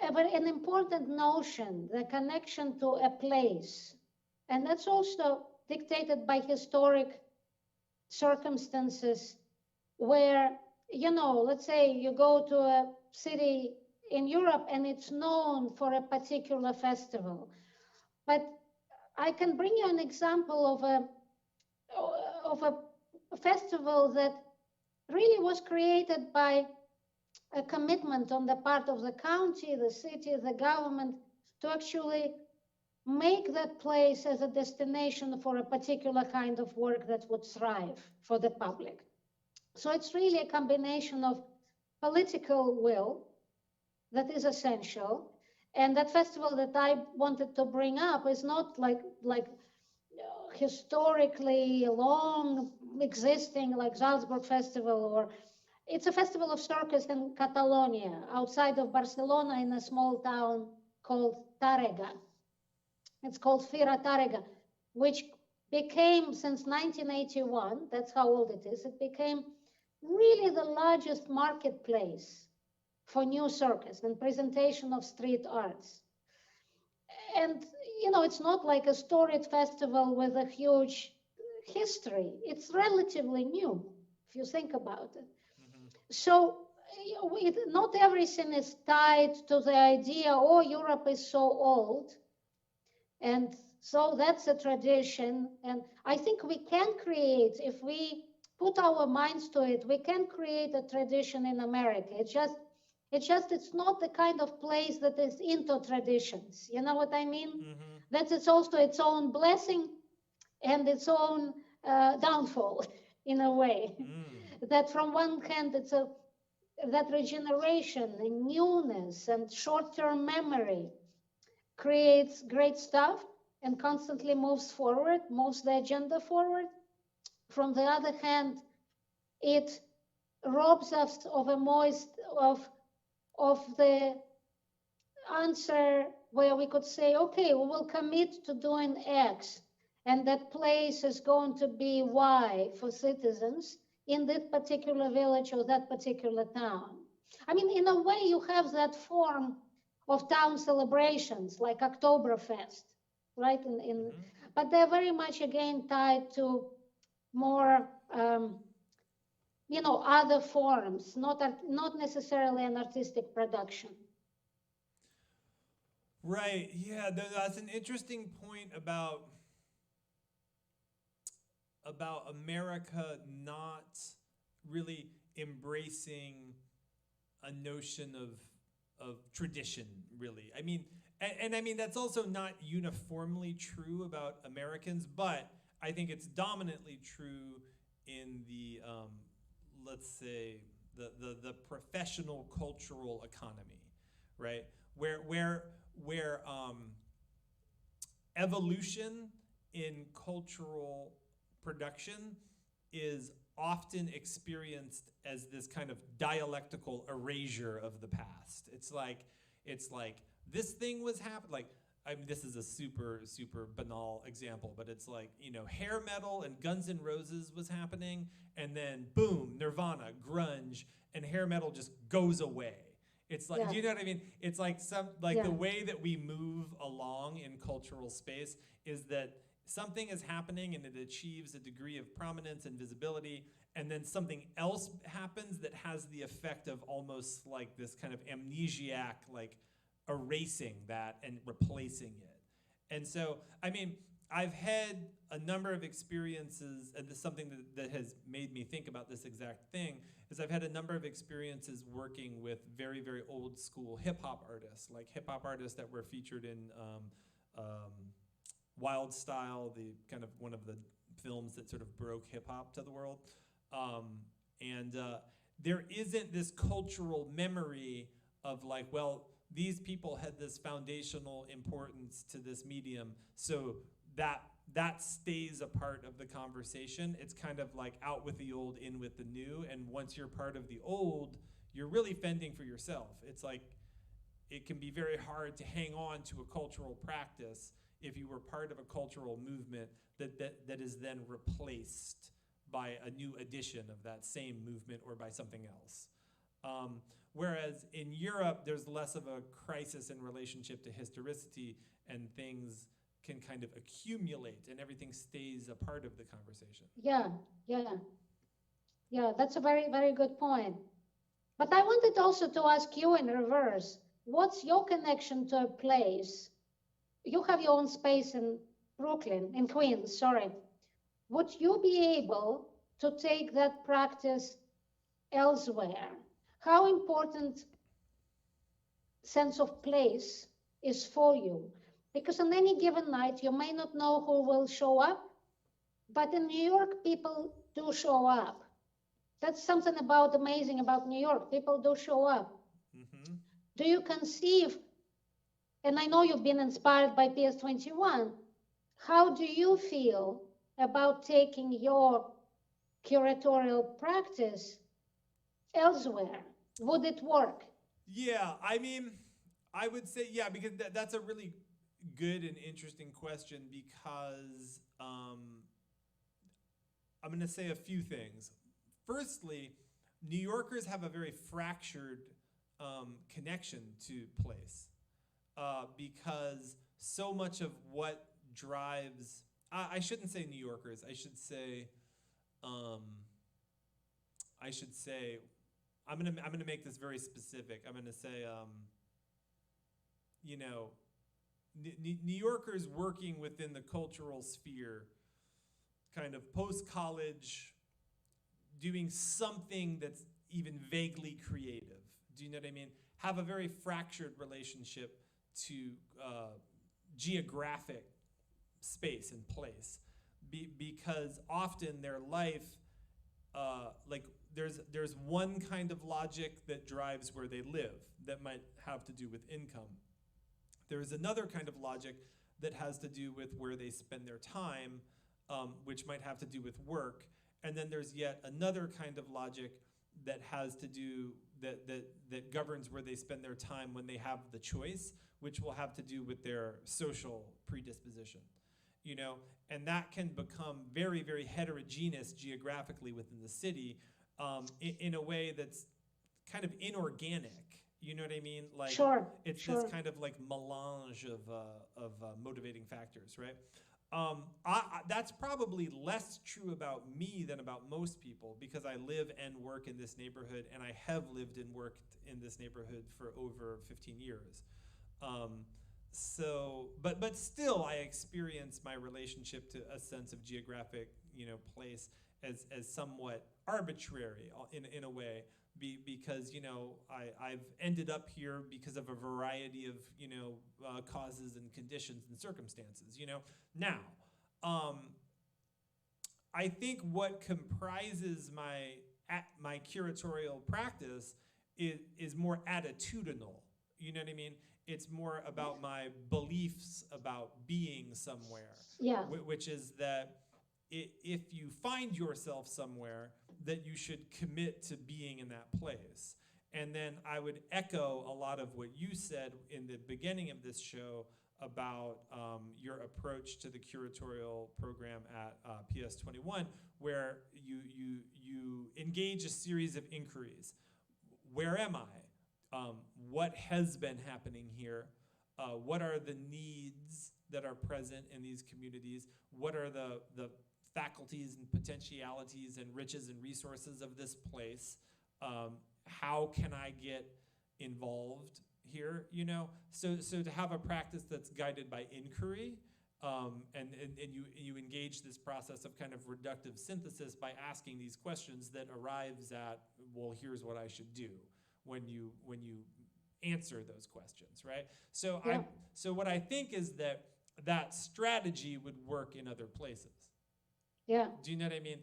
an important notion, the connection to a place. And that's also dictated by historic circumstances where, let's say you go to a city in Europe and it's known for a particular festival. But I can bring you an example of a festival that really was created by a commitment on the part of the county, the city, the government to actually make that place as a destination for a particular kind of work that would thrive for the public. So it's really a combination of political will that is essential. And that festival that I wanted to bring up is not like historically long existing like Salzburg Festival, or it's a festival of circus in Catalonia, outside of Barcelona, in a small town called Tàrrega. It's called Fira Tàrrega, which became, since 1981, that's how old it is, it became really the largest marketplace for new circus and presentation of street arts. And, it's not like a storied festival with a huge history. It's relatively new, if you think about it. So not everything is tied to the idea, oh, Europe is so old. And so that's a tradition. And I think we can create, if we put our minds to it, we can create a tradition in America. It's not the kind of place that is into traditions. You know what I mean? Mm-hmm. That it's also its own blessing and its own downfall, in a way. That from one hand, that regeneration and newness and short-term memory creates great stuff and constantly moves the agenda forward. From the other hand, it robs us of the answer where we could say, okay, we will commit to doing X, and that place is going to be Y for citizens in this particular village or that particular town. I mean, in a way, you have that form of town celebrations like Oktoberfest, right? But they're very much again tied to more, other forms, not necessarily an artistic production. Right. Yeah, that's an interesting point about America not really embracing a notion of tradition, really. I mean, and I mean that's also not uniformly true about Americans, but I think it's dominantly true in the let's say the professional cultural economy, right? Where evolution in cultural production is often experienced as this kind of dialectical erasure of the past. It's like this thing was happening. Like, I mean, this is a super banal example, but it's like, hair metal and Guns N' Roses was happening, and then boom, Nirvana, grunge, and hair metal just goes away. It's like, do you know what I mean? It's like the way that we move along in cultural space is that something is happening and it achieves a degree of prominence and visibility, and then something else happens that has the effect of almost like this kind of amnesiac, like erasing that and replacing it. And so, I mean, I've had a number of experiences, and this is something that has made me think about this exact thing, is I've had a number of experiences working with very, very old school hip hop artists, like hip hop artists that were featured in Wild Style, the kind of one of the films that sort of broke hip hop to the world. And there isn't this cultural memory of like, well, these people had this foundational importance to this medium, so that stays a part of the conversation. It's kind of like out with the old, in with the new, and once you're part of the old, you're really fending for yourself. It's like, it can be very hard to hang on to a cultural practice if you were part of a cultural movement that is then replaced by a new edition of that same movement or by something else. Whereas in Europe, there's less of a crisis in relationship to historicity, and things can kind of accumulate and everything stays a part of the conversation. Yeah. Yeah, that's a very, very good point. But I wanted also to ask you in reverse, what's your connection to a place? You have your own space in Brooklyn, in Queens, sorry. Would you be able to take that practice elsewhere? How important sense of place is for you? Because on any given night, you may not know who will show up, but in New York, people do show up. That's something about amazing about New York. People do show up. Mm-hmm. Do you conceive, and I know you've been inspired by PS21, how do you feel about taking your curatorial practice elsewhere? Would it work? Yeah, I mean, I would say yeah because that's a really good and interesting question because I'm going to say a few things. Firstly, New Yorkers have a very fractured connection to place because so much of what drives I shouldn't say New Yorkers. Um, I should say I'm gonna make this very specific. I'm gonna say you know New Yorkers working within the cultural sphere, kind of post college, doing something that's even vaguely creative. Do you know what I mean? Have a very fractured relationship to geographic space and place, because often their life, like there's one kind of logic that drives where they live that might have to do with income. There's another kind of logic that has to do with where they spend their time, which might have to do with work. And then there's yet another kind of logic that has to do that governs where they spend their time when they have the choice, which will have to do with their social predisposition. You know, and that can become very, very heterogeneous geographically within the city, in a way that's kind of inorganic. You know what I mean? Like Sure, it's this sure. kind of like melange of motivating factors, right? That's probably less true about me than about most people because I live and work in this neighborhood, and I have lived and worked in this neighborhood for over 15 years. Um, but still, I experience my relationship to a sense of geographic, place as somewhat arbitrary in a way, because I've ended up here because of a variety of causes and conditions and circumstances. Now, um, I think what comprises my curatorial practice is more attitudinal. You know what I mean? It's more about my beliefs about being somewhere, Yeah, which is that if you find yourself somewhere, that you should commit to being in that place. And then I would echo a lot of what you said in the beginning of this show about your approach to the curatorial program at PS21, where you engage a series of inquiries. Where am I? What has been happening here? What are the needs that are present in these communities? What are the faculties and potentialities and riches and resources of this place? How can I get involved here? So to have a practice that's guided by inquiry, and you engage this process of kind of reductive synthesis by asking these questions that arrives at, well, here's what I should do when you answer those questions, right? So yeah, so what I think is that strategy would work in other places. yeah, Do you know what I mean?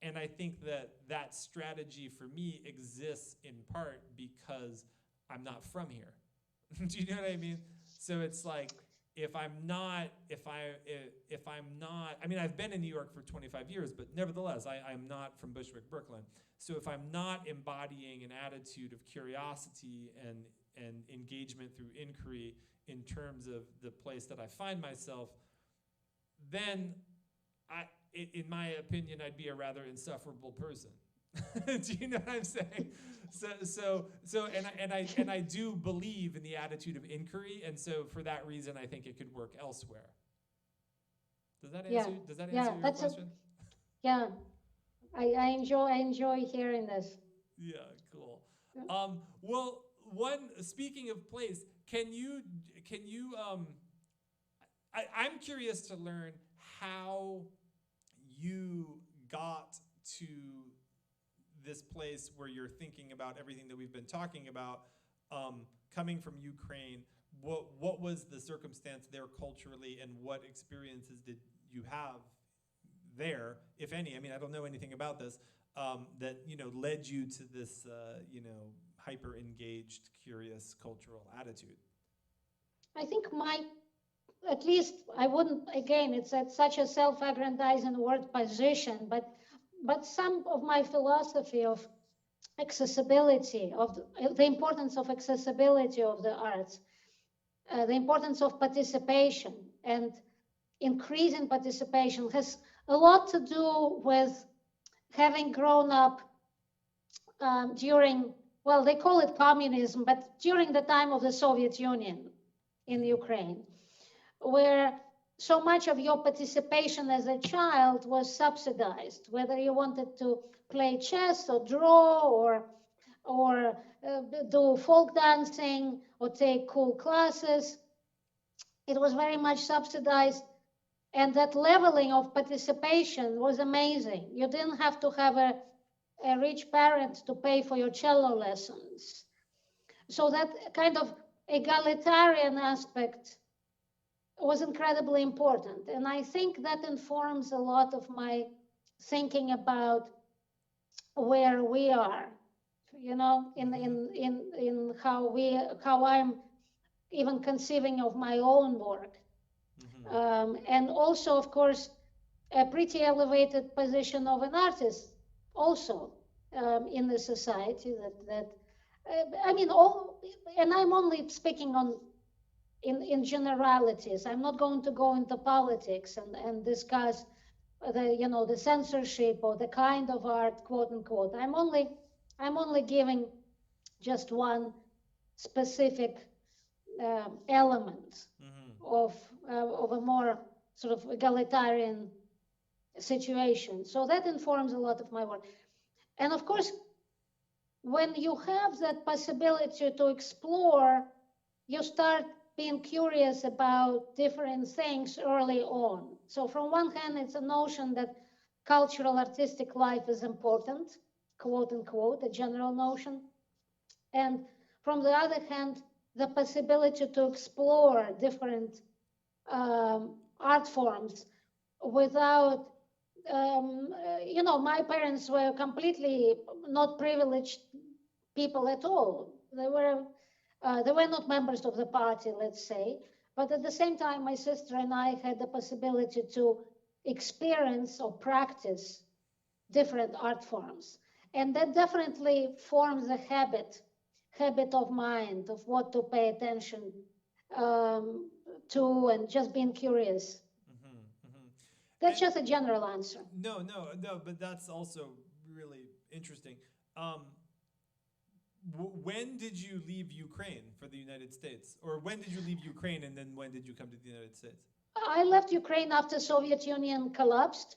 And I think that strategy for me exists in part because I'm not from here. Do you know what I mean? So it's like if I'm not, I mean, I've been in New York for 25 years, but nevertheless, I'm not from Bushwick, Brooklyn. So if I'm not embodying an attitude of curiosity and engagement through inquiry in terms of the place that I find myself, then in my opinion, I'd be a rather insufferable person. Do you know what I'm saying? And I do believe in the attitude of inquiry, and so for that reason, I think it could work elsewhere. Does that yeah, answer? Does that yeah. answer your question? Yeah. I enjoy hearing this. Yeah, cool. Yeah. Well, speaking of place, I'm curious to learn how you got to this place where you're thinking about everything that we've been talking about, coming from Ukraine. What was the circumstance there culturally, and what experiences did you have there, if any? I mean, I don't know anything about this. That led you to this hyper engaged, curious cultural attitude. I think at least I wouldn't, again, it's such a self-aggrandizing word position, but some of my philosophy of accessibility, of the importance of accessibility of the arts, the importance of participation and increasing participation has a lot to do with having grown up during, well, they call it communism, but during the time of the Soviet Union in Ukraine, where so much of your participation as a child was subsidized, whether you wanted to play chess or draw or do folk dancing or take cool classes. It was very much subsidized, and that leveling of participation was amazing. You didn't have to have a rich parent to pay for your cello lessons. So that kind of egalitarian aspect was incredibly important. And I think that informs a lot of my thinking about where we are, in how I'm even conceiving of my own work. And also, of course, a pretty elevated position of an artist also in the society that I mean, and I'm only speaking in generalities. I'm not going to go into politics and discuss the censorship or the kind of art, quote unquote. I'm only giving just one specific element of a more sort of egalitarian situation. So that informs a lot of my work. And of course, when you have that possibility to explore, you start being curious about different things early on. So from one hand, it's a notion that cultural artistic life is important, quote unquote, a general notion. And from the other hand, the possibility to explore different art forms without, my parents were completely not privileged people at all. They were not members of the party, let's say, but at the same time, my sister and I had the possibility to experience or practice different art forms. And that definitely forms a habit of mind of what to pay attention to and just being curious. That's just a general answer. No, but that's also really interesting. When did you leave Ukraine for the United States? Or when did you leave Ukraine, and then when did you come to the United States? I left Ukraine after Soviet Union collapsed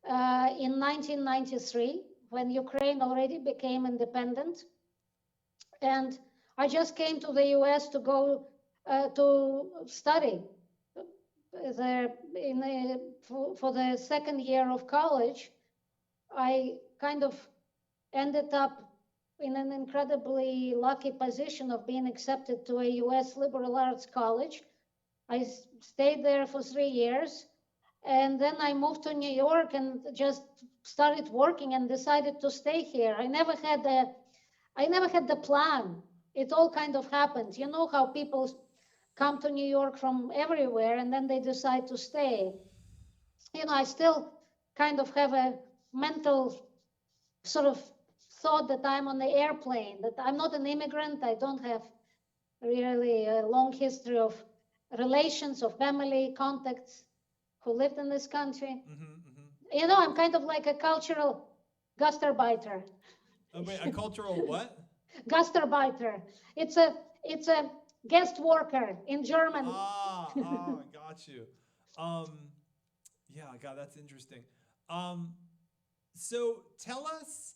in 1993, when Ukraine already became independent. And I just came to the US to go to study for the second year of college. I kind of ended up in an incredibly lucky position of being accepted to a US liberal arts college. I stayed there for 3 years, and then I moved to New York and just started working and decided to stay here. I never had the plan. It all kind of happened. You know how people come to New York from everywhere and then they decide to stay. I still kind of have a mental sort of thought that I'm on the airplane, that I'm not an immigrant. I don't have really a long history of relations, of family contacts who lived in this country. I'm kind of like a cultural gastarbeiter. Oh, wait, a cultural what? Gastarbeiter. It's a guest worker in German. Got you. Yeah, God, that's interesting. So tell us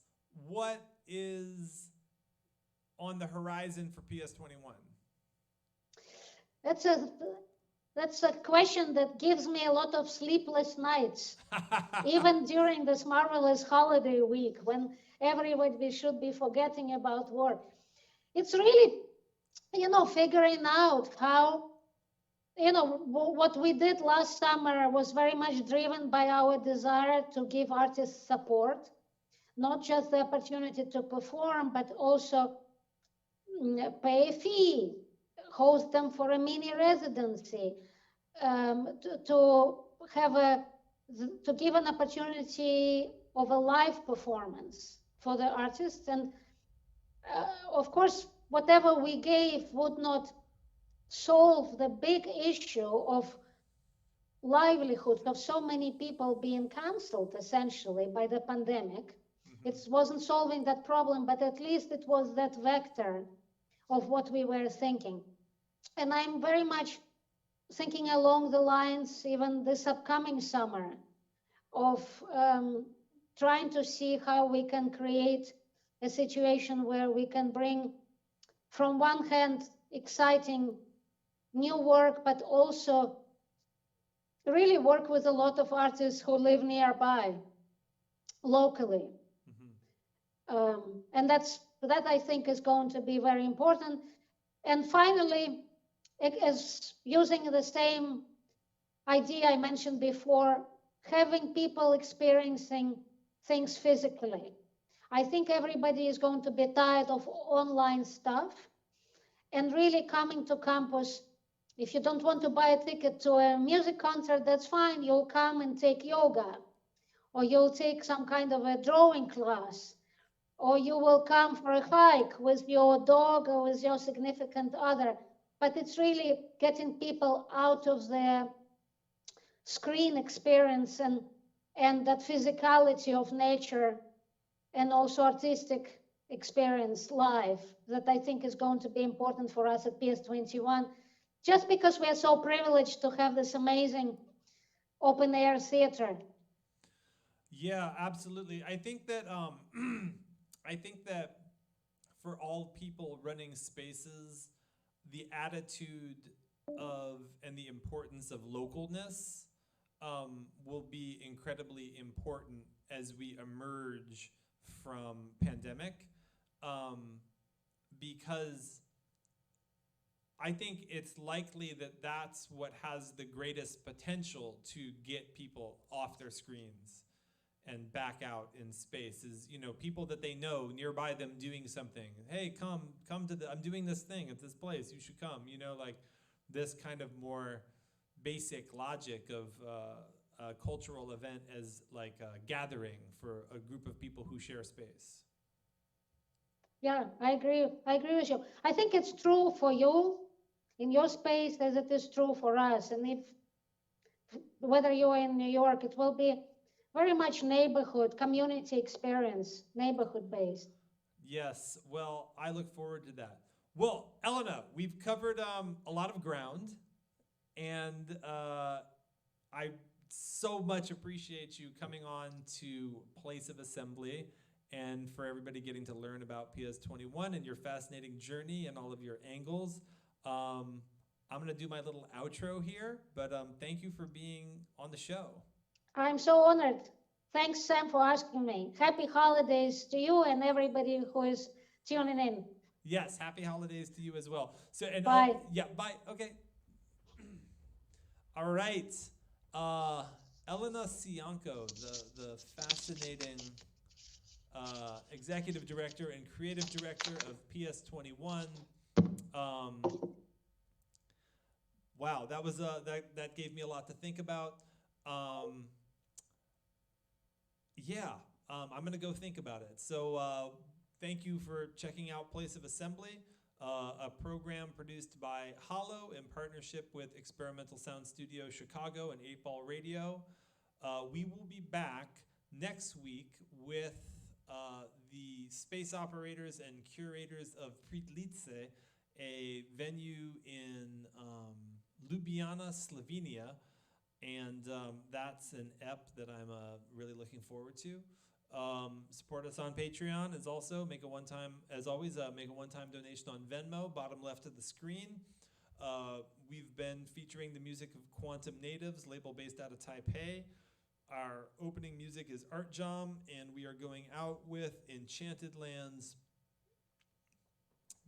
what is on the horizon for PS21. That's a question that gives me a lot of sleepless nights, even during this marvelous holiday week when everybody should be forgetting about work. It's really, figuring out how, what we did last summer was very much driven by our desire to give artists support, not just the opportunity to perform, but also pay a fee, host them for a mini residency, to have to give an opportunity of a live performance for the artists. And of course, whatever we gave would not solve the big issue of livelihoods of so many people being cancelled essentially by the pandemic. It wasn't solving that problem, but at least it was that vector of what we were thinking. And I'm very much thinking along the lines, even this upcoming summer, of trying to see how we can create a situation where we can bring, from one hand, exciting new work, but also really work with a lot of artists who live nearby, locally. And that I think is going to be very important. And finally, as using the same idea I mentioned before, having people experiencing things physically. I think everybody is going to be tired of online stuff, and really coming to campus. If you don't want to buy a ticket to a music concert, that's fine. You'll come and take yoga, or you'll take some kind of a drawing class, or you will come for a hike with your dog or with your significant other. But it's really getting people out of their screen experience and that physicality of nature and also artistic experience live, that I think is going to be important for us at PS21, just because we are so privileged to have this amazing open air theater. Yeah, absolutely. I think that I think that for all people running spaces, the attitude of and the importance of localness will be incredibly important as we emerge from pandemic, because I think it's likely that that's what has the greatest potential to get people off their screens and back out in space, is, people that they know nearby them doing something. Hey, come to I'm doing this thing at this place, you should come, like this kind of more basic logic of a cultural event as like a gathering for a group of people who share space. Yeah, I agree with you. I think it's true for you in your space as it is true for us. And if whether you're in New York, it will be very much neighborhood, community experience, neighborhood based. Yes, well, I look forward to that. Well, ELENA, we've covered a lot of ground, and I so much appreciate you coming on to Place of Assembly, and for everybody getting to learn about PS21 and your fascinating journey and all of your angles. I'm going to do my little outro here, but thank you for being on the show. I'm so honored. Thanks, Sam, for asking me. Happy holidays to you and everybody who is tuning in. Yes, happy holidays to you as well. So, and bye. Bye. Okay. All right. ELENA SIYANKO, the fascinating executive director and creative director of PS21. Wow, that was that gave me a lot to think about. I'm gonna go think about it. So thank you for checking out Place of Assembly, a program produced by Halo in partnership with Experimental Sound Studio Chicago and 8 Ball Radio. We will be back next week with the space operators and curators of Pritlice, a venue in Ljubljana, Slovenia, and that's an ep that I'm really looking forward to. Support us on Patreon as also make a one-time, as always, make a one-time donation on Venmo, bottom left of the screen. We've been featuring the music of Quantum Natives, label based out of Taipei. Our opening music is Art Jam, and we are going out with Enchanted Lands,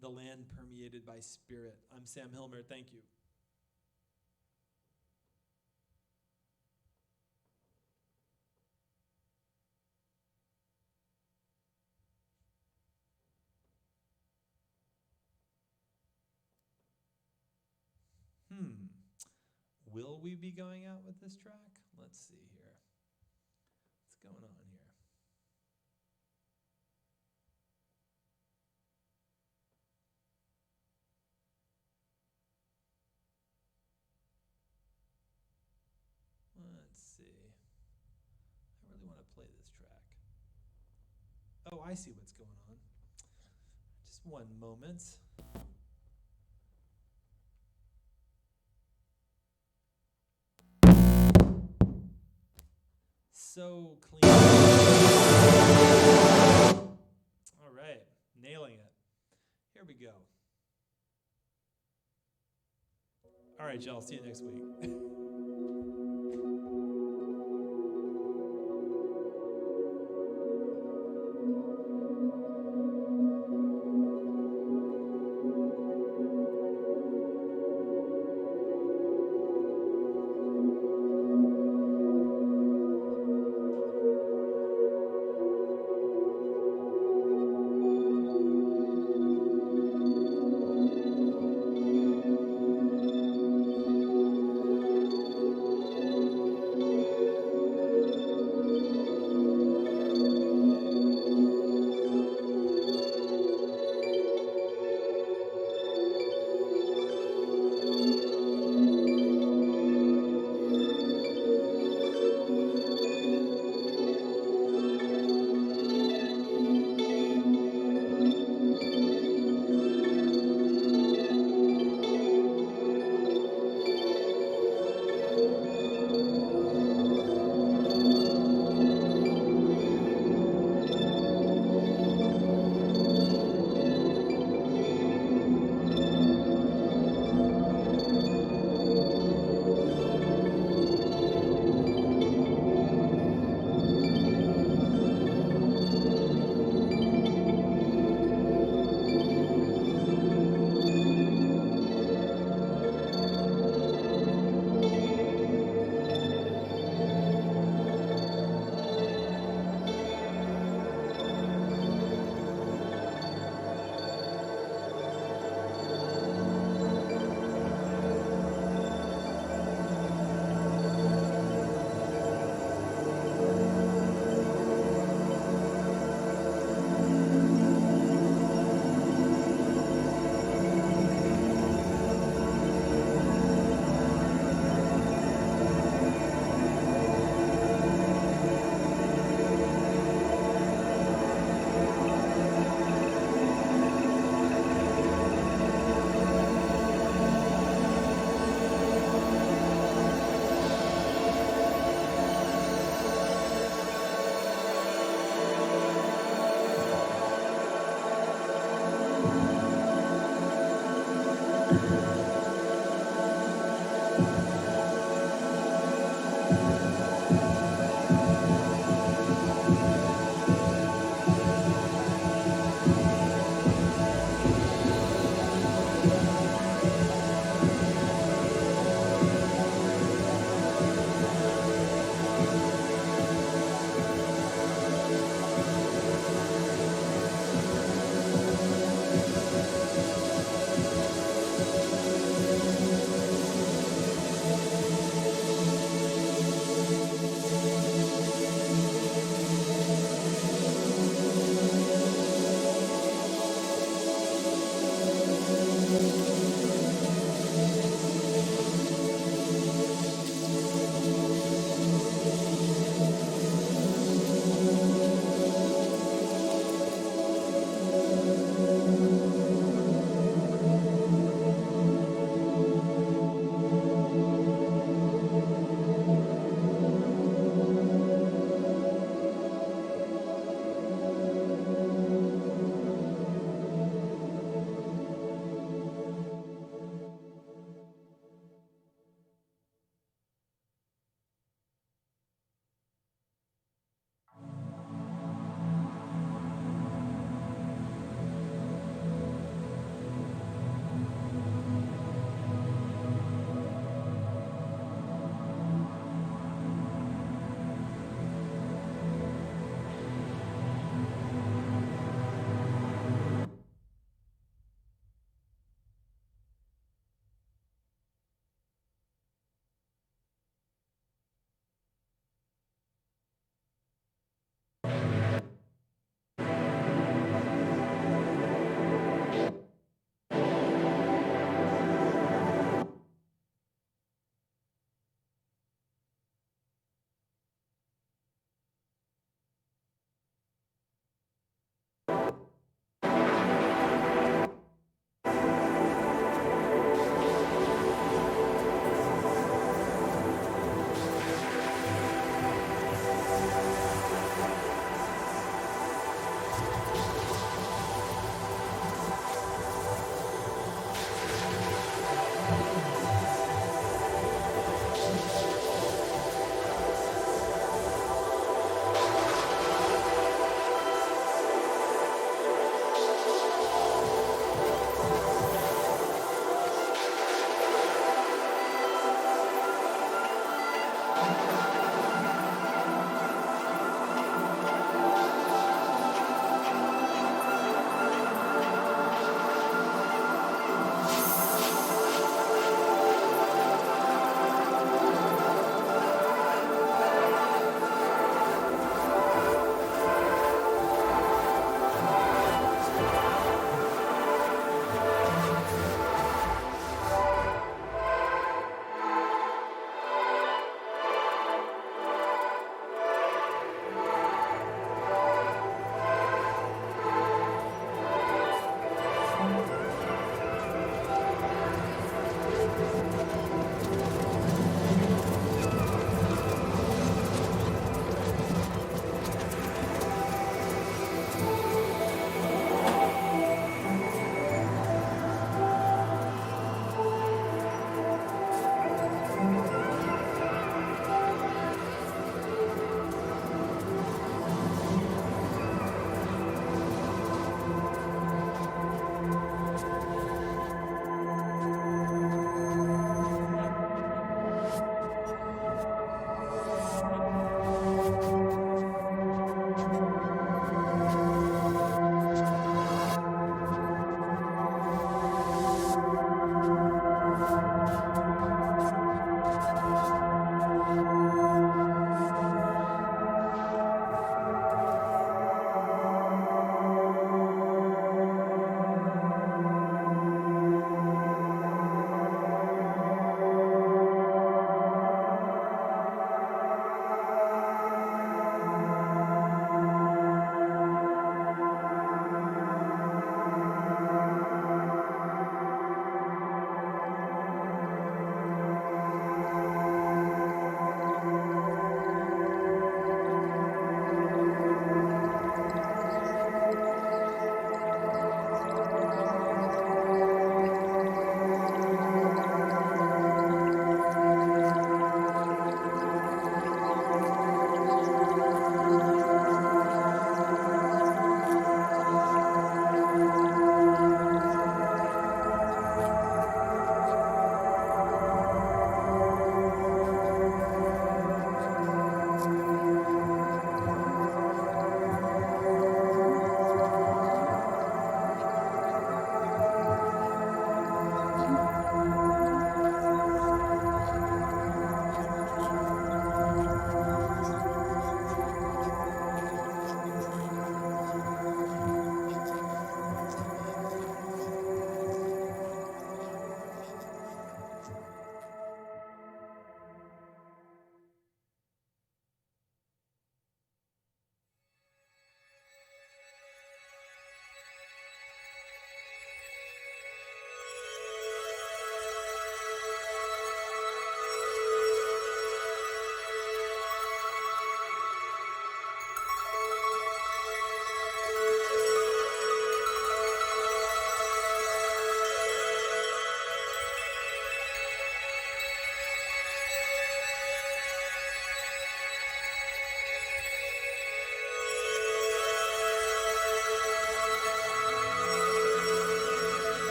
the land permeated by spirit. I'm Sam Hillmer, thank you. Will we be going out with this track? Let's see here. What's going on here? Let's see. I really want to play this track. Oh, I see what's going on. Just one moment. So clean. All right, nailing it. Here we go. All right, y'all, see you next week.